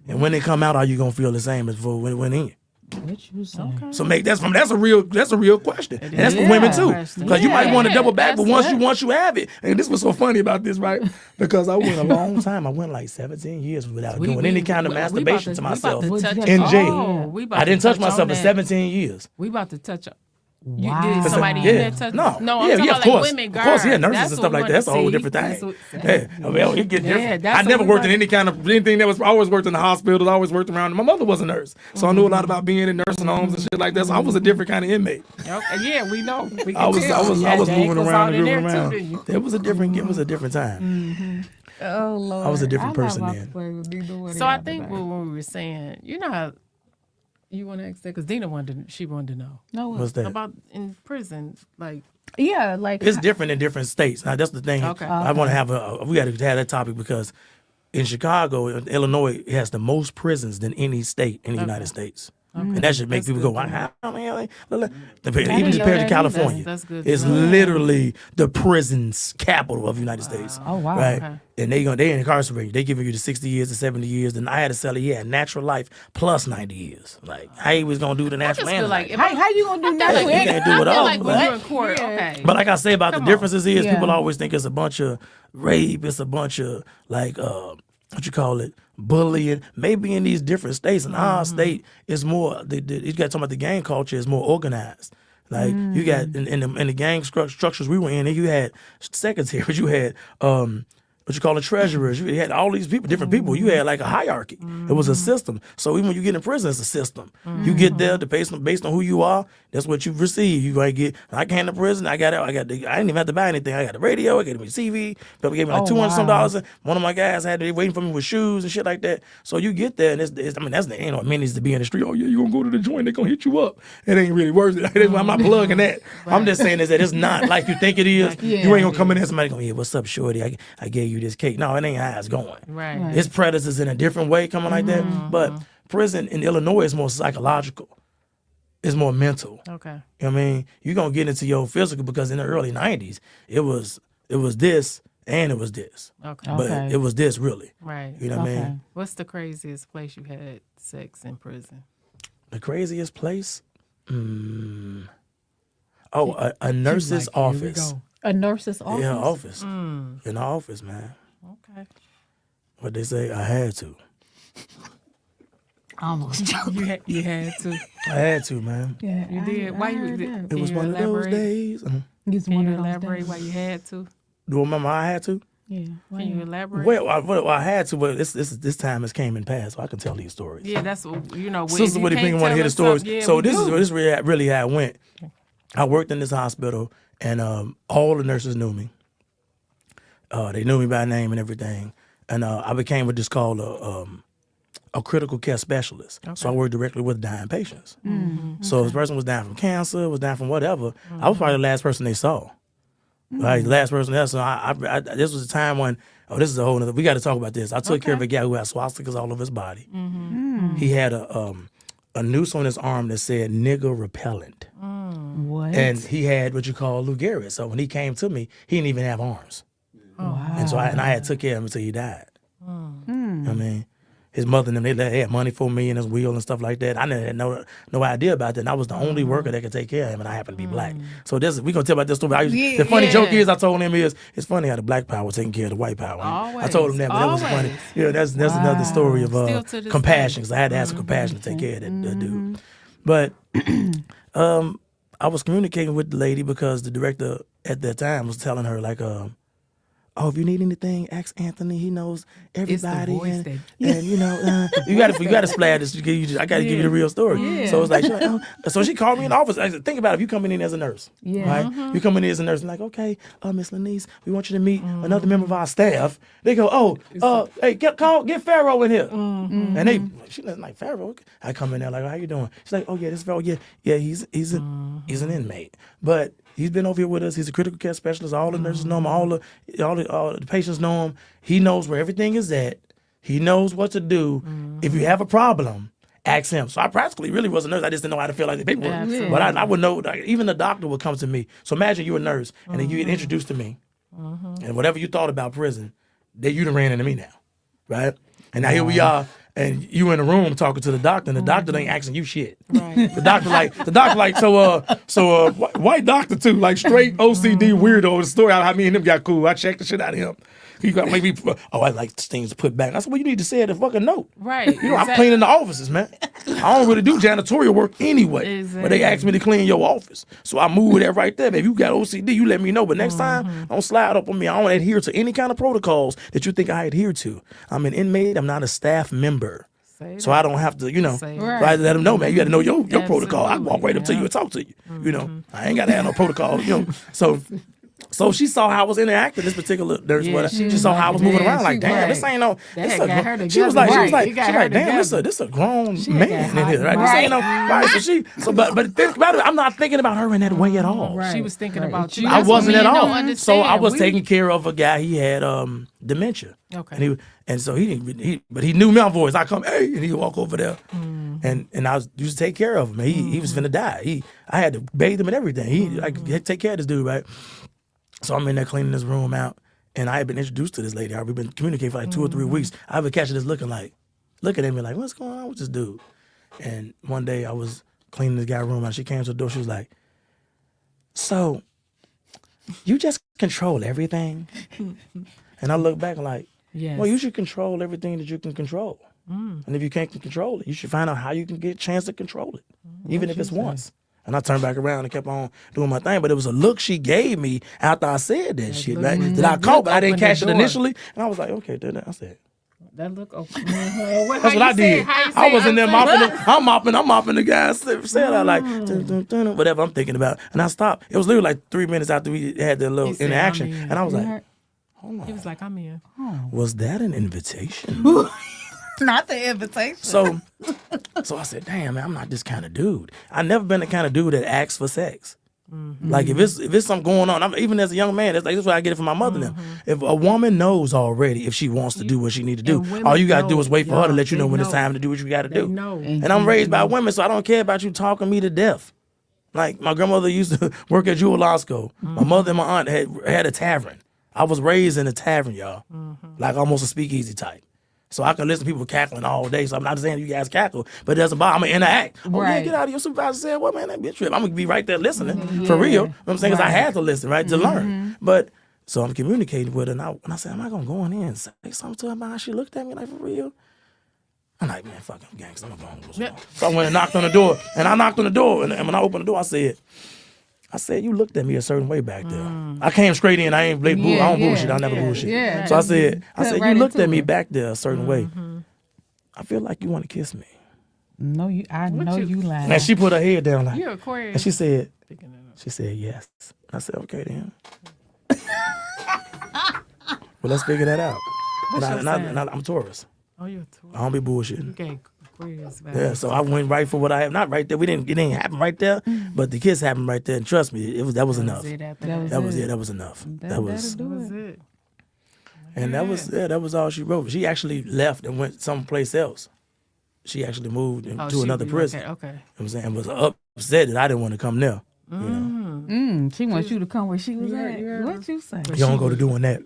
And when it come out, are you going to feel the same as before when it went in? What you say? So that's a real question, and that's for women too, Question. because you might want to Yeah, double back, but that's once you have it, and this was so funny about this, right? Because I went a long time. I went like 17 years without doing any kind of masturbation to myself in jail. I didn't touch myself for 17 years. We about to touch up. You Wow. did somebody Yeah. in there touch? No, I'm yeah, talking of about course, like women, of course, yeah, girls. nurses That's and what stuff like we that. That's a wanna whole see. different That's thing. what- Yeah, I mean, it get different. that's I what never we worked in want. any kind of anything that was. I always worked in the hospitals. I always worked around. My mother was a nurse, so I knew a lot about being in nursing homes and shit like that. So I was a different kind of inmate. Okay, yeah, we know. We I was can tell. You had the moving ankles around out and in moving there too, around. didn't you? It was a different time. Oh Lord. I was a different I'm not person about then. to play with neither one of So I y'all think today. what we were saying, you know how You want to ask that? Because Dina she wanted to know No, What's that? about in prison. Like, yeah, like It's different in different states. Now that's the thing. Okay. I want to have we got to have that topic because in Chicago, Illinois has the most prisons than any state in the United States. And that should make That's people good go, to know. how the hell? Even didn't just know compared to that California, That's good. it's literally the prisons capital of the United States. Oh, wow. Right? Okay. And they incarcerate you. They giving you the 60 years, the 70 years. Then I had to sell it. He had natural life plus 90 years. Like, how he was going to do the natural just and feel like life. if how you gonna do that? You can't do it I feel all. like when but- you're in court, okay. But like I say about Come the on. differences is Yeah. people always think it's a bunch of rape, it's a bunch of like what you call it, bullying. Maybe in these different states, in our state, it's more. You got talking about the gang culture is more organized. Like you got in the gang structures we were in, you had secretaries, you had what you call the treasurers, you had all these people, different people. You had like a hierarchy. It was a system. So even when you get in prison, it's a system. You get there based on who you are. That's what you receive. You gonna get. I came to prison. I didn't even have to buy anything. I got the radio. I got the TV. People gave me like $200 some dollars. One of my guys had to waiting for me with shoes and shit like that. So you get there, and it's that's the ain't no means to be in the street. Oh yeah, you gonna go to the joint? They gonna hit you up. It ain't really worth it. I'm not plugging that. I'm just saying is that it's not like you think it is. You ain't gonna come in there. Somebody gonna, yeah, what's up, shorty? I gave you this cake. No, it ain't how it's going. Right. It's predators in a different way coming like that. But prison in Illinois is more psychological. It's more mental. Okay. You know what I mean? You're gonna get into your physical because in the early 90s, it was this and it was this. Okay. But Okay. it was this really. Right. You know what I Okay. mean? What's the craziest place you had sex in prison? The craziest place? A nurse's office. A nurse's office. Yeah, office. In the office, man. Okay. What they say, I had to. Almost joking. You had to. I had to, man. Yeah, You did. Why you did? It was one of those days. It's Can one you of those elaborate days. why you had to? Do you remember I had to? Yeah. Can you elaborate? Well, I had to, but this time has came and passed, so I can tell these stories. Yeah, that's you know. Sister Woody Pink want to hear the stories. So this is really how it went. I worked in this hospital, and all the nurses knew me. They knew me by name and everything, and I became what is called a critical care specialist. So I worked directly with dying patients. So if this person was dying from cancer, was dying from whatever, I was probably the last person they saw. Like the last person there. So I this was a time when this is a whole nother. We got to talk about this. I took care of a guy who had swastikas all over his body. He had a noose on his arm that said "nigger repellent," What? and he had what you call Lou Gehrig. So when he came to me, he didn't even have arms, and so I had took care of him until he died. I mean, his mother and them, they had money for me and his will and stuff like that. I had no idea about that. And I was the only worker that could take care of him, and I happened to be black. So we gonna tell about this story. The funny joke is, I told him it's funny how the black power was taking care of the white power. I told him that, but that was funny. Yeah, that's another story of Still to this compassion, because I had to have some compassion to take care of that dude. But I was communicating with the lady because the director at that time was telling her like, oh, if you need anything, ask Anthony. He knows everybody. voice And you know, you gotta splash this. I gotta give you the real story. So it's like, so she called me in the office. I said, think about it, if you coming in as a nurse, right? You coming in as a nurse, and like, okay, Miss Lenise, we want you to meet another member of our staff. They go, hey, get Pharaoh in here, and she's like, Pharaoh. I come in there like, how you doing? She's like, oh yeah, this Pharaoh, yeah, he's an inmate, but he's been over here with us. He's a critical care specialist. All the nurses know him. All the patients know him. He knows where everything is at. He knows what to do. If you have a problem, ask him. So I practically really was a nurse. I just didn't know how to fill out the paperwork. Absolutely. But I would know. Like, even the doctor would come to me. So imagine you're a nurse and then you get introduced to me, and whatever you thought about prison, you done ran into me now, right? And now here we are. And you in the room talking to the doctor, and the doctor ain't asking you shit. Right. The doctor like, so white doctor too, like straight OCD weirdo. The story how me and him got cool. I checked the shit out of him. He got maybe, I like things to put back. I said, well, you need to say it in a fucking note. Right. You know, I'm cleaning the offices, man. I don't really do janitorial work anyway. But they asked me to clean your office. So I moved that right there, baby. You got OCD, you let me know. But next time, don't slide up on me. I don't adhere to any kind of protocols that you think I adhere to. I'm an inmate. I'm not a staff member. So I don't have to, Say so I let them know, man. You got to know your protocol. I can walk right up to you and talk to you. You know, I ain't got to have no protocol. So So she saw how I was interacting this particular nurse. Yeah, She she saw how I was moving around. she Like, damn, was. this ain't no. That This had got her she was like, together. she was like, It she got was her like, damn, together. this a grown had man got in here, hot. right? This ain't no. Right. So but think about it. I'm not thinking about her in that way at all. Right. She was thinking about you. I That's what wasn't at men don't all. So understand. I was We- taking care of a guy. He had dementia. Okay. And so he didn't. But he knew my voice. I come, hey, and he would walk over there, and I used to take care of him. He was finna die. I had to bathe him and everything. I had to take care of this dude, right? So I'm in there cleaning this room out, and I had been introduced to this lady. We've been communicating for like 2 or 3 weeks. I've been catching this looking at me like, what's going on with this dude? And one day I was cleaning this guy's room out. She came to the door. She was like, so you just control everything? And I look back and like, Yes. well, you should control everything that you can control. And if you can't control it, you should find out how you can get a chance to control it, even if it's once. And I turned back around and kept on doing my thing. But it was a look she gave me after I said that shit. Right? That I caught, but I didn't opened the catch it door. initially. And I was like, okay, then I said, That look open. that's what I did. I was in there I'm mopping the guy's cell. Like, dun, dun, dun, whatever I'm thinking about. And I stopped. It was literally like 3 minutes after we had the little He said, interaction. I'm in. And I was like, He was like, I'm in. was that an invitation? Not the invitation. So I said, damn, man, I'm not this kind of dude. I've never been the kind of dude that asks for sex. Like if it's something going on, even as a young man, that's what I get it from my mother now. If a woman knows already if she wants to do what she need to do, and women all you gotta do know, is wait for her to y'all, let you know they when it's know. time to do what you gotta do. know. And I'm raised by women, so I don't care about you talking me to death. Like my grandmother used to work at Jewel Osco. My mother and my aunt had a tavern. I was raised in a tavern, y'all. Like almost a speakeasy type. So I can listen to people cackling all day. So I'm not saying you guys cackle, but it doesn't bother. I'm going to interact. Oh, yeah, Right. get out of your supervisor said, well, man, that bitch trip. I'm going to be right there listening for real. You know what I'm saying? Because I had to listen, right, to learn. But so I'm communicating with her. And I said, am I going to go in there and say something to her about how she looked at me like for real? I'm like, man, fuck them gangsters. I'm going to go. So I went and knocked on the door. And I knocked on the door. And when I opened the door, I said, you looked at me a certain way back there. I came straight in. I ain't I don't bullshit. I never bullshit. Yeah. So I said, right you looked into at me it. back there a certain way. I feel like you want to kiss me. No, I know you lying. And she put her head down like, You're Aquarius. and she said, Picking it up. she said yes. I said, okay then. Well, let's figure that out. I'm Taurus. Oh, you're a Taurus. I don't be bullshitting. Okay, Aquarius. Yeah, so I went right for what I have. Not right there. It didn't happen right there, but the kiss happened right there. And trust me, that was enough. That was enough. That was it. And that was all she wrote. She actually left and went someplace else. She actually moved to another prison. Okay. You know what I'm saying? Was upset that I didn't want to come there. You know? She wants you to come where she was at. What you say? You don't go to doing that.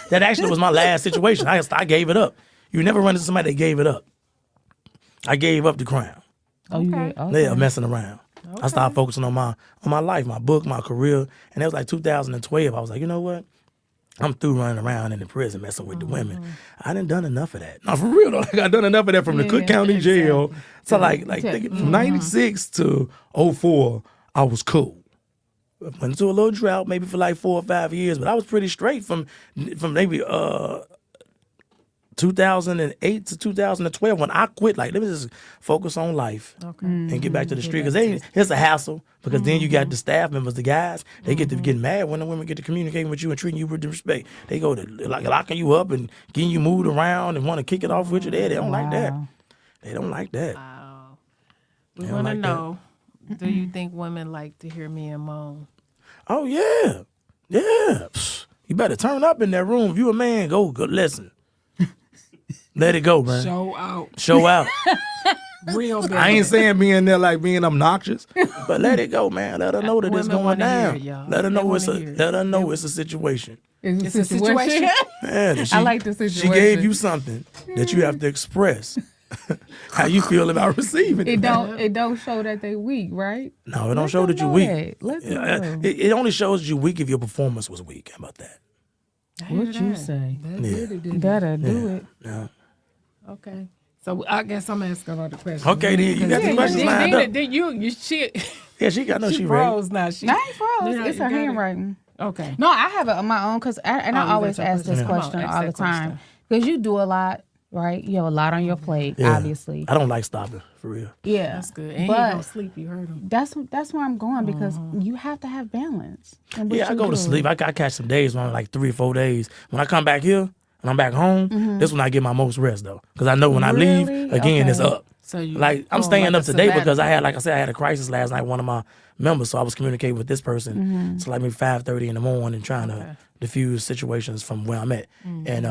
That actually was my last situation. I gave it up. You never run into somebody that gave it up. I gave up the crown. Oh, you did? Okay. Yeah, messing around. I started focusing on my life, my book, my career. And that was like 2012. I was like, you know what? I'm through running around in the prison messing with the women. I done done enough of that. No, for real though. Like I done enough of that from the Cook County Jail. So like thinking from 96 to 04, I was cool. Went into a little drought maybe for like 4 or 5 years, but I was pretty straight from maybe 2008 to 2012 when I quit. Like, let me just focus on life and get back to the street. Because it's a hassle. Because then you got the staff members, the guys, they get to get mad when the women get to communicating with you and treating you with respect. They go to like locking you up and getting you moved around and want to kick it off with you there. They don't like that. They don't like that. Wow. We They don't want to like that. know, do you think women like to hear men moan? Oh, yeah. Yeah. Psh, you better turn up in that room. If you a man, go listen. Let it go, man. Show out. Real bad. I ain't saying being there like being obnoxious, but let it go, man. Let her know that it's Women going wanna hear down. it, y'all. Let her They know wanna it's a situation. It's a situation. Yeah, that I like the She situation. gave you something that you have to express how you feel about receiving it. It don't show that they weak, right? No, it don't show that you're weak. Let them Yeah, know. it only shows you weak if your performance was weak. How about that? What you say? Yeah. Better do it. Yeah. Okay. So I guess I'm asking all the questions. Okay, then you got the questions lined up. Then you shit. Yeah, she got no. She She ready. froze now. She. I ain't froze. Yeah, It's you her got it. handwriting. Okay. No, I have it on my own because I you always got your ask this question. Come on, question ask all that the time question. because you do a lot right? You have a lot on your plate, Yeah. obviously. I don't like stopping, for real. Yeah, That's good. And but you don't sleep. You heard him. that's where I'm going because you have to have balance. in what Yeah, I you go to do. sleep. I catch some days when I'm like 3 or 4 days. When I come back here and I'm back home, this when I get my most rest though. Because I know when I leave, Really? again, it's Okay. up. So you Like I'm going staying like up a today because I sabbatical. had, like I said, I had a crisis last night. One of my members, so I was communicating with this person. So like maybe 5:30 in the morning, trying to diffuse situations from where I'm at. And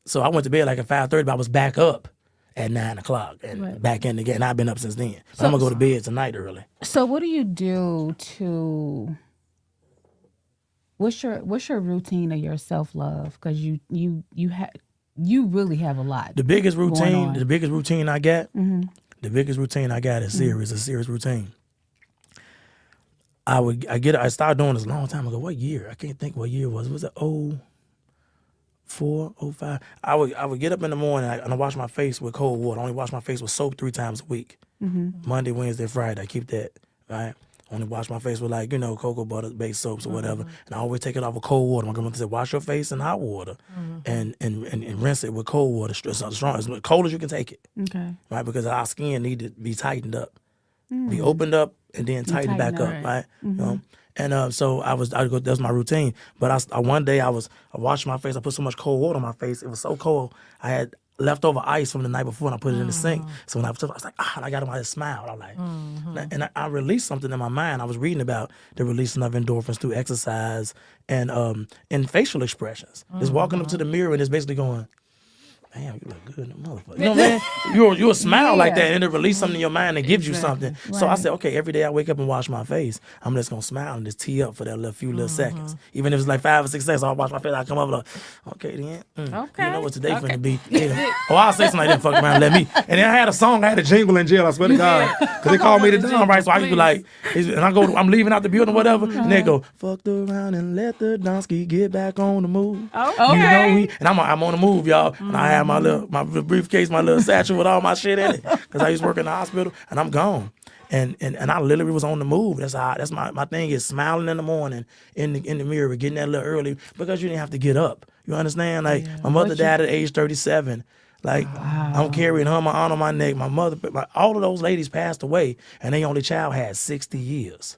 so I went to bed like at 5:30, but I was back up at 9 o'clock and back in again. And I've been up since then. But I'm gonna go to bed tonight early. So what do you do to? What's your routine of your self love? Because you really have a lot. The biggest on. routine, the biggest routine I got, the biggest routine I got is serious, a serious routine. I started doing this a long time ago. What year? I can't think what year it was. Was it 04, 05? I would get up in the morning and I wash my face with cold water. I only wash my face with soap 3 times a week. Monday, Wednesday, Friday. I keep that, right? Only wash my face with cocoa butter based soaps or whatever. And I always take it off with cold water. My grandmother said, wash your face in hot water and rinse it with cold water, strong, as cold as you can take it, Okay. right? Because our skin need to be tightened up, be opened up and then tightened back tighten up, right? You know? And so that's my routine. But one day I washed my face. I put so much cold water on my face. It was so cold. I had leftover ice from the night before and I put it in the sink. So when I was like, and I got on my smile. I was like, and I released something in my mind. I was reading about the releasing of endorphins through exercise and facial expressions. Just walking up to the mirror and just basically going, damn, you look good in the motherfucker. You know what I mean? You'll smile like that and it release something in your mind and gives you something. So I said, okay, every day I wake up and wash my face, I'm just gonna smile and just tee up for that few little seconds. Even if it's like 5 or 6 seconds, I'll wash my face, I'll come up like, okay then. Okay. You know what today finna be. Yeah. I'll say something like that, fuck around, let me. And then I had a song, I had a jingle in jail, I swear to God. Because they called me the Don, right? So I could be like, and I'm leaving out the building or whatever, and they go, fucked around and let the Donsky get back on the move. Okay. You know, and I'm on the move, y'all. And I have my briefcase, my little satchel with all my shit in it, because I used to work in the hospital, and I'm gone. And I literally was on the move. That's my thing is smiling in the morning in the mirror, getting that a little early because you didn't have to get up. You understand? Like my mother died at age 37. Like I'm carrying her, my aunt on my neck. My mother, all of those ladies passed away, and their only child had 60 years.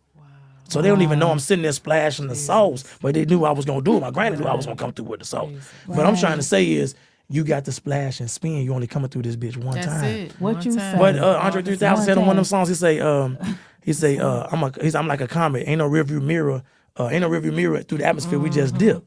So they don't even know I'm sitting there splashing the sauce, but they knew I was gonna do it. My granny knew I was gonna come through with the sauce. But I'm trying to say is, you got to splash and spin. You only coming through this bitch one That's time. it. What One you time. say? But Andre 3000 said on one of them songs, he say, Mm-hmm. I'm like a comet. Ain't no rearview mirror. Ain't no rearview mirror through the atmosphere. We just dip.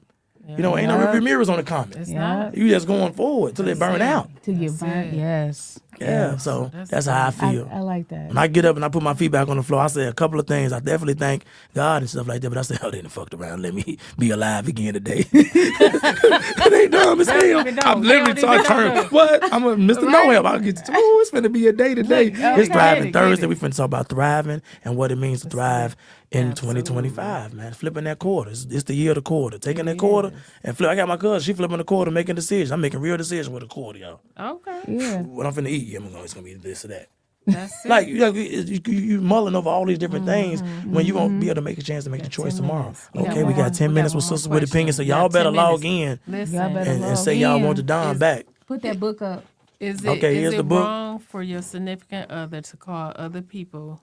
You know, ain't no rearview mirrors on the comet. It's Yeah. not. You just going forward till it burn out. To get That's burnt, it. yes. Yeah, so that's how I feel. I like that. When I get up and I put my feet back on the floor, I say a couple of things. I definitely thank God and stuff like that. But I say, oh, they done fucked around. Let me be alive again today. They dumb as hell. even know. I'm They literally don't even trying know. to turn. What? I'm a Mr. No Help. I'll get to, it's finna be a day today. It's Thriving get it. Thursday. We finna talk about thriving and what it means to thrive in 2025, man. Flipping that quarter. It's the year of the quarter. Taking that quarter and flip. I got my cousin. She flipping the quarter, making decisions. I'm making real decisions with a quarter, y'all. Okay. Yeah. What I'm finna eat, it's gonna be this or that. That's it. Like you mulling over all these different things when you won't be able to make a chance to make the choice 10 tomorrow. minutes. Okay, we got 10 minutes with one more Sisters with Opinions, so question. y'all We got better 10 log minutes. in Listen, Y'all better and say y'all want the Don back. Put that book up. Is it, Okay, is here's it the book. wrong for your significant other to call other people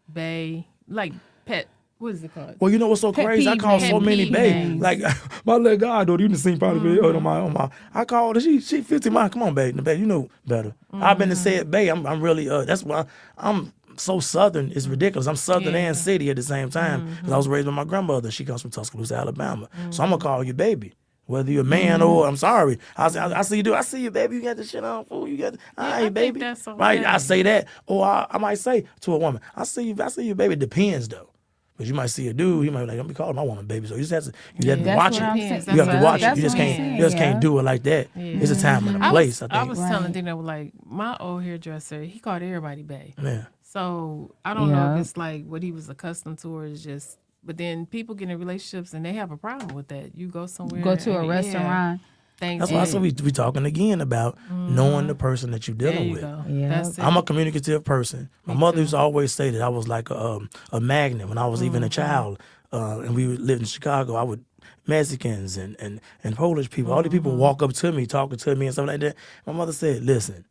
bae, like pet? What is it called? Well, you know what's so Pet crazy? I peeve call names. so many Pet bae. names. Like my little goddaughter, you done seen probably on my. I called her. She 50 miles. Come on, babe. You know better. I've been to say it, bae. I'm really. That's why I'm so Southern. It's ridiculous. I'm Southern and city at the same time because I was raised by my grandmother. She comes from Tuscaloosa, Alabama. So I'm gonna call you baby. Whether you're a man or I'm sorry, I see you do. I see you, baby. You got the shit on, fool. You got, all I right, think baby. that's okay. Right? I say that, or I might say to a woman, I see you, baby. It depends though. But you might see a dude, he might be like, I'm be calling my woman baby. So you just have to That's watch what it. I'm Depends. saying. You have to watch it. That's You just what I'm can't saying, you just yeah. can't do it like that. It's a time and a place, I I think. was telling Dina, like, my old hairdresser, he called everybody bae. Yeah. So I don't know Yeah. if it's like what he was accustomed to or it's just, but then people get in relationships and they have a problem with that. You go somewhere. Go to a and, yeah, restaurant. things That's why I like- said we talking again about knowing the person that you're There dealing you with. go. Yeah. That's it. I'm a communicative person. My mother used to always say that I was like a magnet when I was even a child. And we lived in Chicago. Mexicans and Polish people. All these people walk up to me, talking to me and stuff like that. My mother said, listen,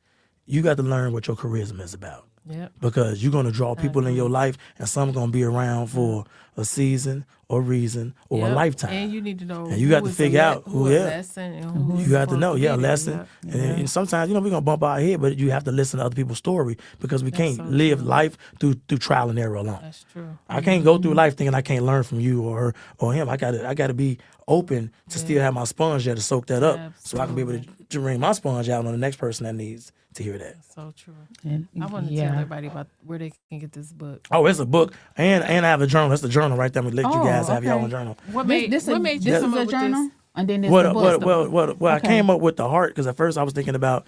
you got to learn what your charisma is about. Yep. Because you're going to draw people in your life, and some going to be around for a season or reason or a Yep. lifetime. And you need to know. And you got to figure out who, a yeah. lesson and who You got to know, supposed be lesson. there. And sometimes, we're going to bump our head, but you have to listen to other people's story because we can't so live true. life through trial and error alone. That's true. I can't go through life thinking I can't learn from you or him. I got to be open to still have my sponge there to soak that up so I can be able to wring my sponge out on the next person that needs to hear that. So true. And, I want to tell everybody about where they can get this book. Oh, it's a book, and I have a journal. That's the journal right there. I'm gonna let you Oh, guys have your okay. own journal. What made This you is come a up with journal, this? and then there's the book. I Okay. came up with the heart because at first I was thinking about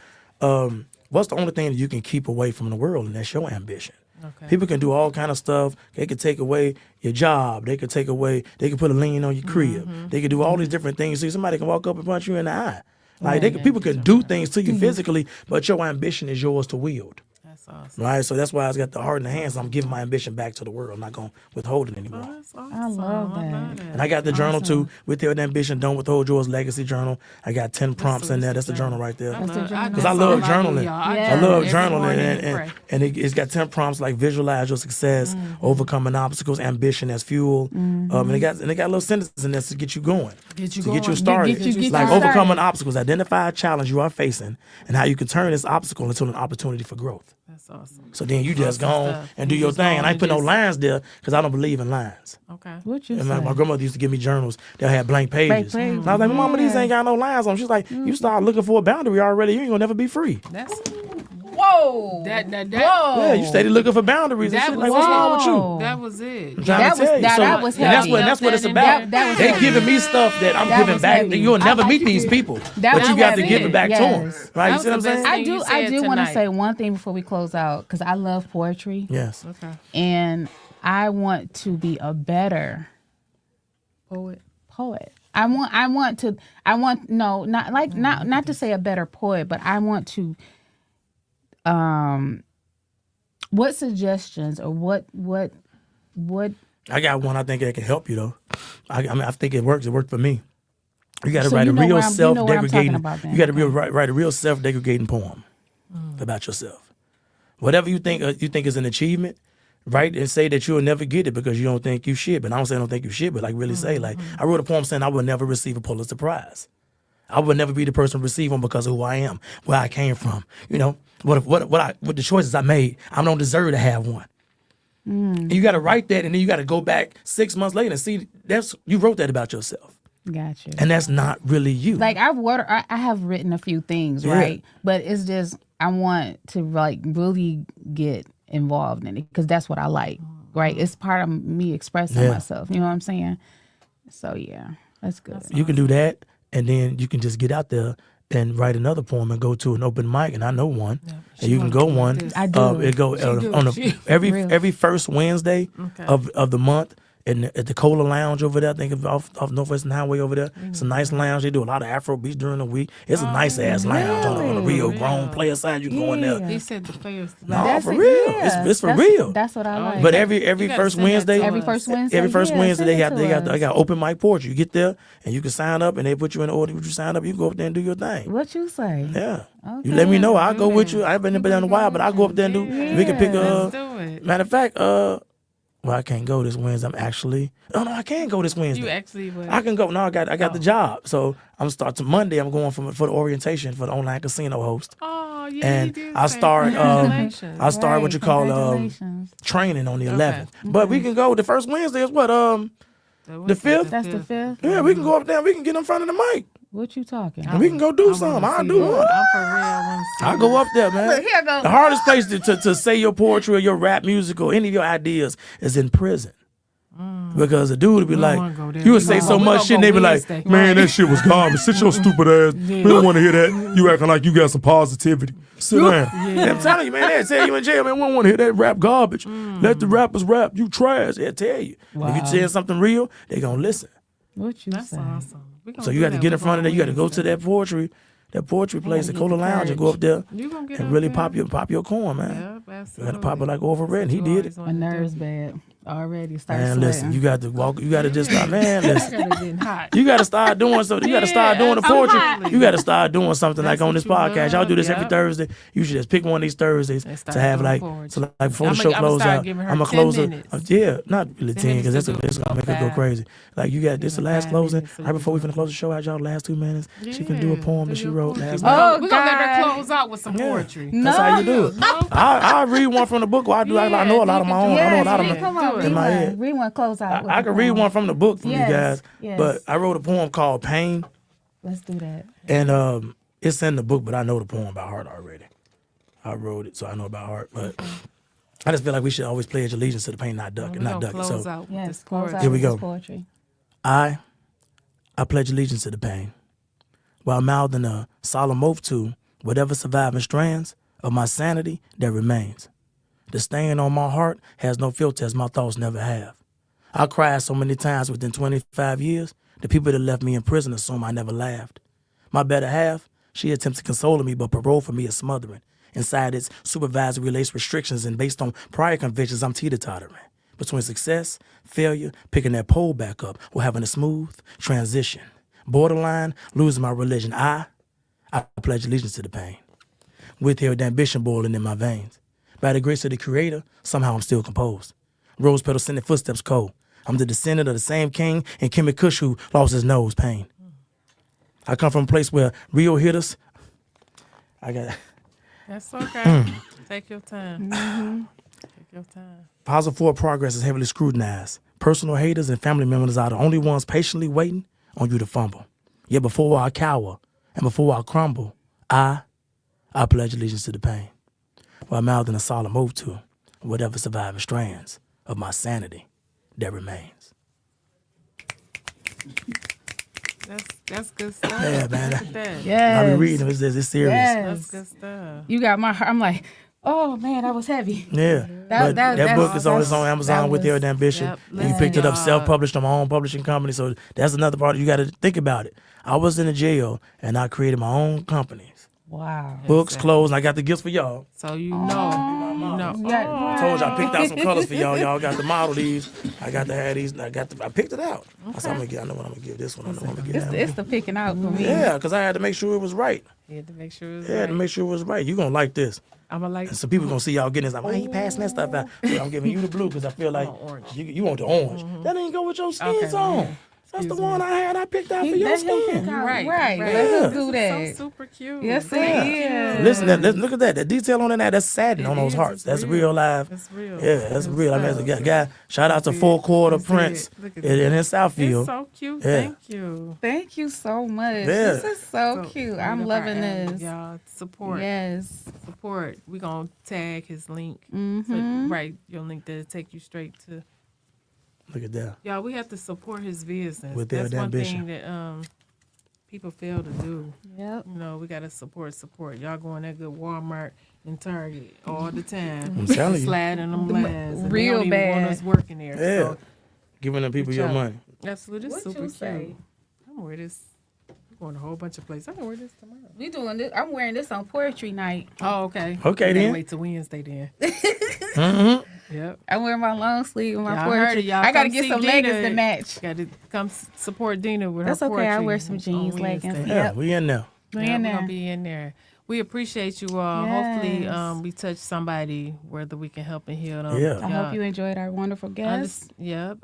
what's the only thing that you can keep away from the world, and that's your ambition. Okay. People can do all kind of stuff. They could take away your job. They could put a lien on your crib. They could do all these different things. See, somebody can walk up and punch you in the eye. Like people can do things to you physically, but your ambition is yours to wield. That's awesome. Right, so that's why I got the heart in the hands. I'm giving my ambition back to the world. I'm not gonna withhold it anymore. Oh, that's awesome. I love that. And I got the journal too. Withheld ambition, don't withhold yours. Legacy journal. I got 10 prompts in there. That's the journal right there. Because I love journaling. I love journaling, and it's got 10 prompts like visualize your success, overcoming obstacles, ambition as fuel, and it got little sentences in there to get you going, Get you to get going. you started. Get you like started. overcoming obstacles, identify a challenge you are facing, and how you can turn this obstacle into an opportunity for growth. That's awesome. So then you just go on stuff. and do You your just thing, go and I on ain't put and no just- lines there because I don't believe in lines. Okay. What you And say? my grandmother used to give me journals that had blank pages. pages. And I was like, Mama, these ain't got no lines on 'em." She's like, you start looking for a boundary already, you ain't gonna never be free. That's Whoa! that. Yeah, you steady looking for boundaries and That shit. was Like, what's wrong with you? whoa. That was it. I'm trying That to was- tell you. that- So- that was and that's heavy. what it's That- about. that was They heavy. giving me stuff that I'm That giving was back. heavy. You'll I never like meet you these did. people, That but was you got to heavy. give it back to them. Yes. Right? You That see what I'm was the saying? best I do. you I said do want to tonight. say one thing before we close out because I love poetry. Yes. Okay. And I want to be a better Poet. poet. I want not to say a better poet, but I want to what suggestions or what I got one I think that can help you though. I mean, I think it works. It worked for me. You got to So write you a know real where I'm- you know what I'm talking self-deprecating. about then. You got to write a real self-deprecating poem about yourself. Whatever you think is an achievement, write and say that you'll never get it because you don't think you should. But I don't say I don't think you should, but like really say like I wrote a poem saying I would never receive a Pulitzer Prize. I would never be the person to receive one because of who I am, where I came from. You know, what the choices I made, I don't deserve to have one. And you got to write that, and then you got to go back 6 months later and see you wrote that about yourself, Gotcha. and that's not really you. Like I have written a few things, Yeah. right? But it's just I want to like really get involved in it because that's what I like, right? It's part of me expressing Yeah. myself. You know what I'm saying? So yeah, that's good. You can do that, and then you can just get out there and write another poem and go to an open mic, and I know one, and you can go one. I do. It go do. on She- every first Wednesday Okay. of the month. At the Cola Lounge over there, I think off Northwestern Highway over there. It's a nice lounge. They do a lot of Afro beats during the week. It's a nice ass lounge on a real grown player side. You can go in there. He said the players. No, for real. It's for real. That's what I like. But every You gotta first send that Wednesday, to every us. first Wednesday, every first yeah, Wednesday send they it to got us. open mic poetry. You get there and you can sign up, and they put you in the order. You sign up, you go up there and do your thing. What you say? Yeah. Okay. You let me know. I'll go with you. I ain't been there in a while, but I'll go up there and do. We can pick Let's do it. matter of fact, well, I can't go this Wednesday. I'm actually. Oh no, I can't go this Wednesday. You actually would. I can go. No, I got the job. So I'm starting Monday. I'm going for the orientation for the online casino host. Oh, yeah. And you did I say start congratulations. I start what you call Congratulations. training on the 11th. But we can go. The first Wednesday is what the 5th. That's the fifth. Yeah, we can go up there. We can get in front of the mic. What you talking? And we can go do something. I'll do one. I'm for real. I want to see. I'll go up there, man. Look, here go. The hardest place to say your poetry or your rap music or any of your ideas is in prison. Because a dude would be don't like, wanna go there. you would We say gonna so go- we much gonna shit, and they go be like, Wednesday. man, that shit was garbage. Sit your stupid ass. We don't want to hear that. You acting like you got some positivity. Sit down. Yeah, I'm telling you, man, they tell you in jail, man, we don't want to hear that rap garbage. Let the rappers rap. You trash. They'll tell you. If you saying something real, they going to listen. What you That's say? awesome. We gonna So you do got to that. get We in front of gonna that. You got to go Wednesday. to that poetry place, the get Cola the Lounge, and go up there You gonna get and up really there? pop your corn, man. Yep, You got absolutely. to pop it like over red, and he You did always it. My wanted to do. nerves bad. Already start Man, listen, sweating. you got to walk. You got to just start. Man, listen. It's getting hot. You got to start doing something. You got to start doing the poetry. absolutely. You got to start doing something like That's on this what you podcast. Y'all do this love. every Yep. Thursday. You should just pick one of these Thursdays And start to have doing like, poetry. so like before the I'ma- show I'ma close start out. giving her I'm gonna 10 close it. minutes. Yeah, not really 10 minutes because that's to do it. gonna make it go Five. crazy. Like you got this the last 5 closing. minutes so Right you before we can finna close the show out, y'all last 2 minutes. She can do a Yeah, poem do that she your wrote poetry. last We're night. gonna- we're gonna let her God. close out with some poetry. That's how you do it. I read one from the book. Well, I do. I know a lot of my own. I know a lot of Yes, my. come on, Do read it. in my one. head. Read one, close out. with I the can read poem. one from the book from Yes, you guys, yes. but I wrote a poem called Pain, Let's do that. and it's in the book, but I know the poem by heart already. I wrote it, so I know it by heart. But I just feel like we should always pledge allegiance to the pain, not duck, We're and not gonna duck it. close So out with Yes, this close poetry. out Here we with go. this poetry. I pledge allegiance to the pain, while mouthing a solemn oath to whatever surviving strands of my sanity that remains. The stain on my heart has no filter as my thoughts never have. I cried so many times within 25 years, the people that left me in prison assume I never laughed. My better half, she attempts to console me, but parole for me is smothering. Inside its supervisory laced restrictions and based on prior convictions, I'm teeter-tottering. Between success, failure, picking that pole back up, or having a smooth transition. Borderline, losing my religion. I pledge allegiance to the pain. Withheld ambition boiling in my veins. By the grace of the Creator, somehow I'm still composed. Rose petals sending footsteps cold. I'm the descendant of the same king in Kimmy Kush who lost his nose. Pain. I come from a place where real hitters. That's okay. Take your time. Take your time. Positive forward progress is heavily scrutinized. Personal haters and family members are the only ones patiently waiting on you to fumble. Yet before I cower and before I crumble, I pledge allegiance to the pain, while mouthing a solemn oath to whatever surviving strands of my sanity that remains. That's good stuff. Yeah, man. Look at that. Yes. I be reading them. It's serious. Yes. That's good stuff. You got my heart. I'm like, oh man, that was heavy. Yeah, That- but that that's- book is on that Amazon with was- Your Ambition. Yep. And you Listen, picked it up y'all. self-published on my own publishing company. So that's another part you got to think about it. I was in a jail and I created my own companies, Wow. books, Exactly. clothes, and I got the gifts for y'all. So you know. Yeah. I told you I picked out some colors for y'all. Y'all got to model these. I got to have these. I picked it out. I said, I know what I'm gonna give this one. I know what I'm gonna give that It's one. the picking out for me. Yeah, because I had to make sure it was right. You had to make sure it's I had to make sure it was right. You gonna like this. I'm gonna like. And some people gonna see y'all getting this. Like, why you passing that stuff out? So I'm giving you the blue because I feel like orange. you want the orange. That ain't go with your skin Okay, tone. That's the Excuse one I had. I picked out for your Let him skin. pick out. Right, Right. right. Let Yeah. him do that. So super cute. Yes, it Yeah. is. Listen, look at that. The detail on that. That's satin on those is. hearts. It's That's real. real live. That's real. Yeah, that's Real real. I mean, stuff. as a guy, shout out to Full Quarter That's Prince it. Look at in that. Southfield. It's so cute. Yeah. Thank you. Thank you so much. Yeah. This is so cute. beautiful. I'm loving this. Y'all support. Yes. Support. We're gonna tag his link. Mm-hmm. So, right, your link that'll take you straight to. Look at that. Y'all, we have to support his business. With their That's one ambition. thing that people fail to do. Yep. You know, we gotta support. Y'all going that good Walmart and Target all the time. I'm telling you. Sliding them lines. and they real don't even want bad. us working there. Yeah. So, Giving the people Good your job. money. absolutely, this is What super you cute. say? I'm gonna wear this. I'm going to a whole bunch of places. I'm gonna wear this tomorrow. We doing this. I'm wearing this on poetry night. Oh, okay. Okay, We gotta then. Wait till Wednesday then. Mm-hmm. Yep. I'm wearing my long sleeve and my Y'all heard poetry. it, y'all. I gotta Come get see some Dina. leggings to match. Got to come support Dina with That's her okay. poetry. I wear some on jeans, leggings. Wednesday. Yeah, Yep. we in there. We Yeah, in we're there. gonna be in there. We appreciate you all. Hopefully, Yes. we touch somebody, whether we can help and heal them. Yeah. I hope you enjoyed our wonderful guests.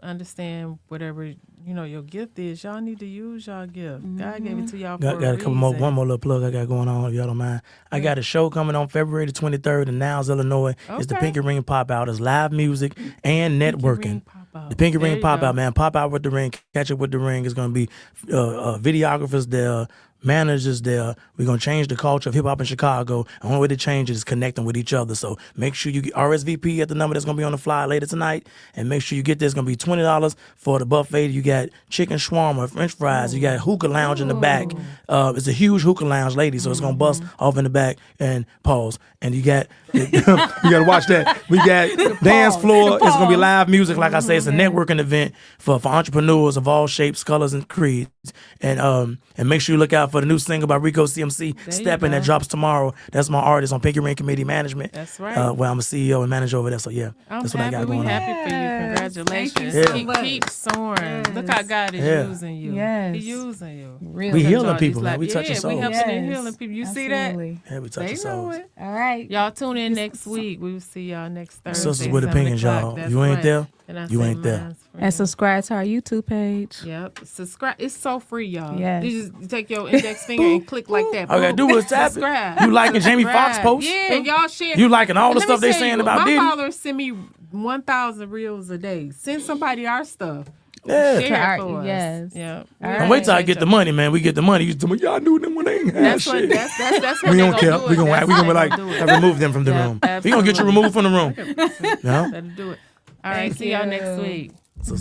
Understand whatever your gift is. Y'all need to use y'all gift. God gave it to y'all Got for a a couple more, reason. one more little plug I got going on, if y'all don't mind. I got a show coming on February the 23rd in Niles, Illinois. It's the Okay. Pinky Ring Pop Out. It's live music and networking. Ring pop out. The Pinky There Ring you Pop go. Out, man. Pop out with the ring. Catch up with the ring. It's going to be videographers there, managers there. We're going to change the culture of hip hop in Chicago. The only way to change it is connecting with each other. So make sure you get RSVP at the number that's going to be on the flyer later tonight. And make sure you get this. It's going to be $20 for the buffet. You got chicken shawarma, French fries. You got hookah lounge in the back. It's a huge hookah lounge, lady. So it's going to bust off in the back and pause. And you got, you got to watch that. We got dance floor. It's going to be live music. Like I say, it's a networking event for entrepreneurs of all shapes, colors, and creeds. And make sure you look out for for the new single by Rico CMC, you Steppin', that go. drops tomorrow. That's my artist on Pinky Ring Committee Management. That's right. Where I'm a CEO and manager over there. So yeah, I'm that's what I happy. got We going on. happy for you. Congratulations. Thank you so keep, much. keep soaring. Look how God is Yeah. using you. Yes. He using you. Really. We Touch healing all people, these man. lives. We touching We souls. helping and Yes. healing people. You see Absolutely. Yeah, we that? touching They know souls. it. All right. Y'all tune in next week. We will see y'all next Thursday. Sisters with 7 opinions, o'clock. y'all. That's You ain't right. there, And I you say ain't there. mine's free. And subscribe to our YouTube page. Yep. Subscribe. It's so free, y'all. Yes. You just take your index finger and click like that. All I gotta Boom. do is tap it. Subscribe. You liking Jamie Foxx Subscribe. posts? Yeah, y'all share. You liking all the Let me stuff they tell saying you, about my Diddy? followers send me 1,000 reels a day. Send somebody our stuff. Yeah. Share it for us. Yes. Yeah. And wait till I get the money, man. We get the money. You tell me, y'all knew them when they ain't had That's shit. what. That's what We they don't gonna care. do it. We gonna That's be how they like, gonna do it. remove them from the Yeah, room. We gonna get you absolutely. removed from the room. Yeah. That'll do it. All right. See y'all next week. So-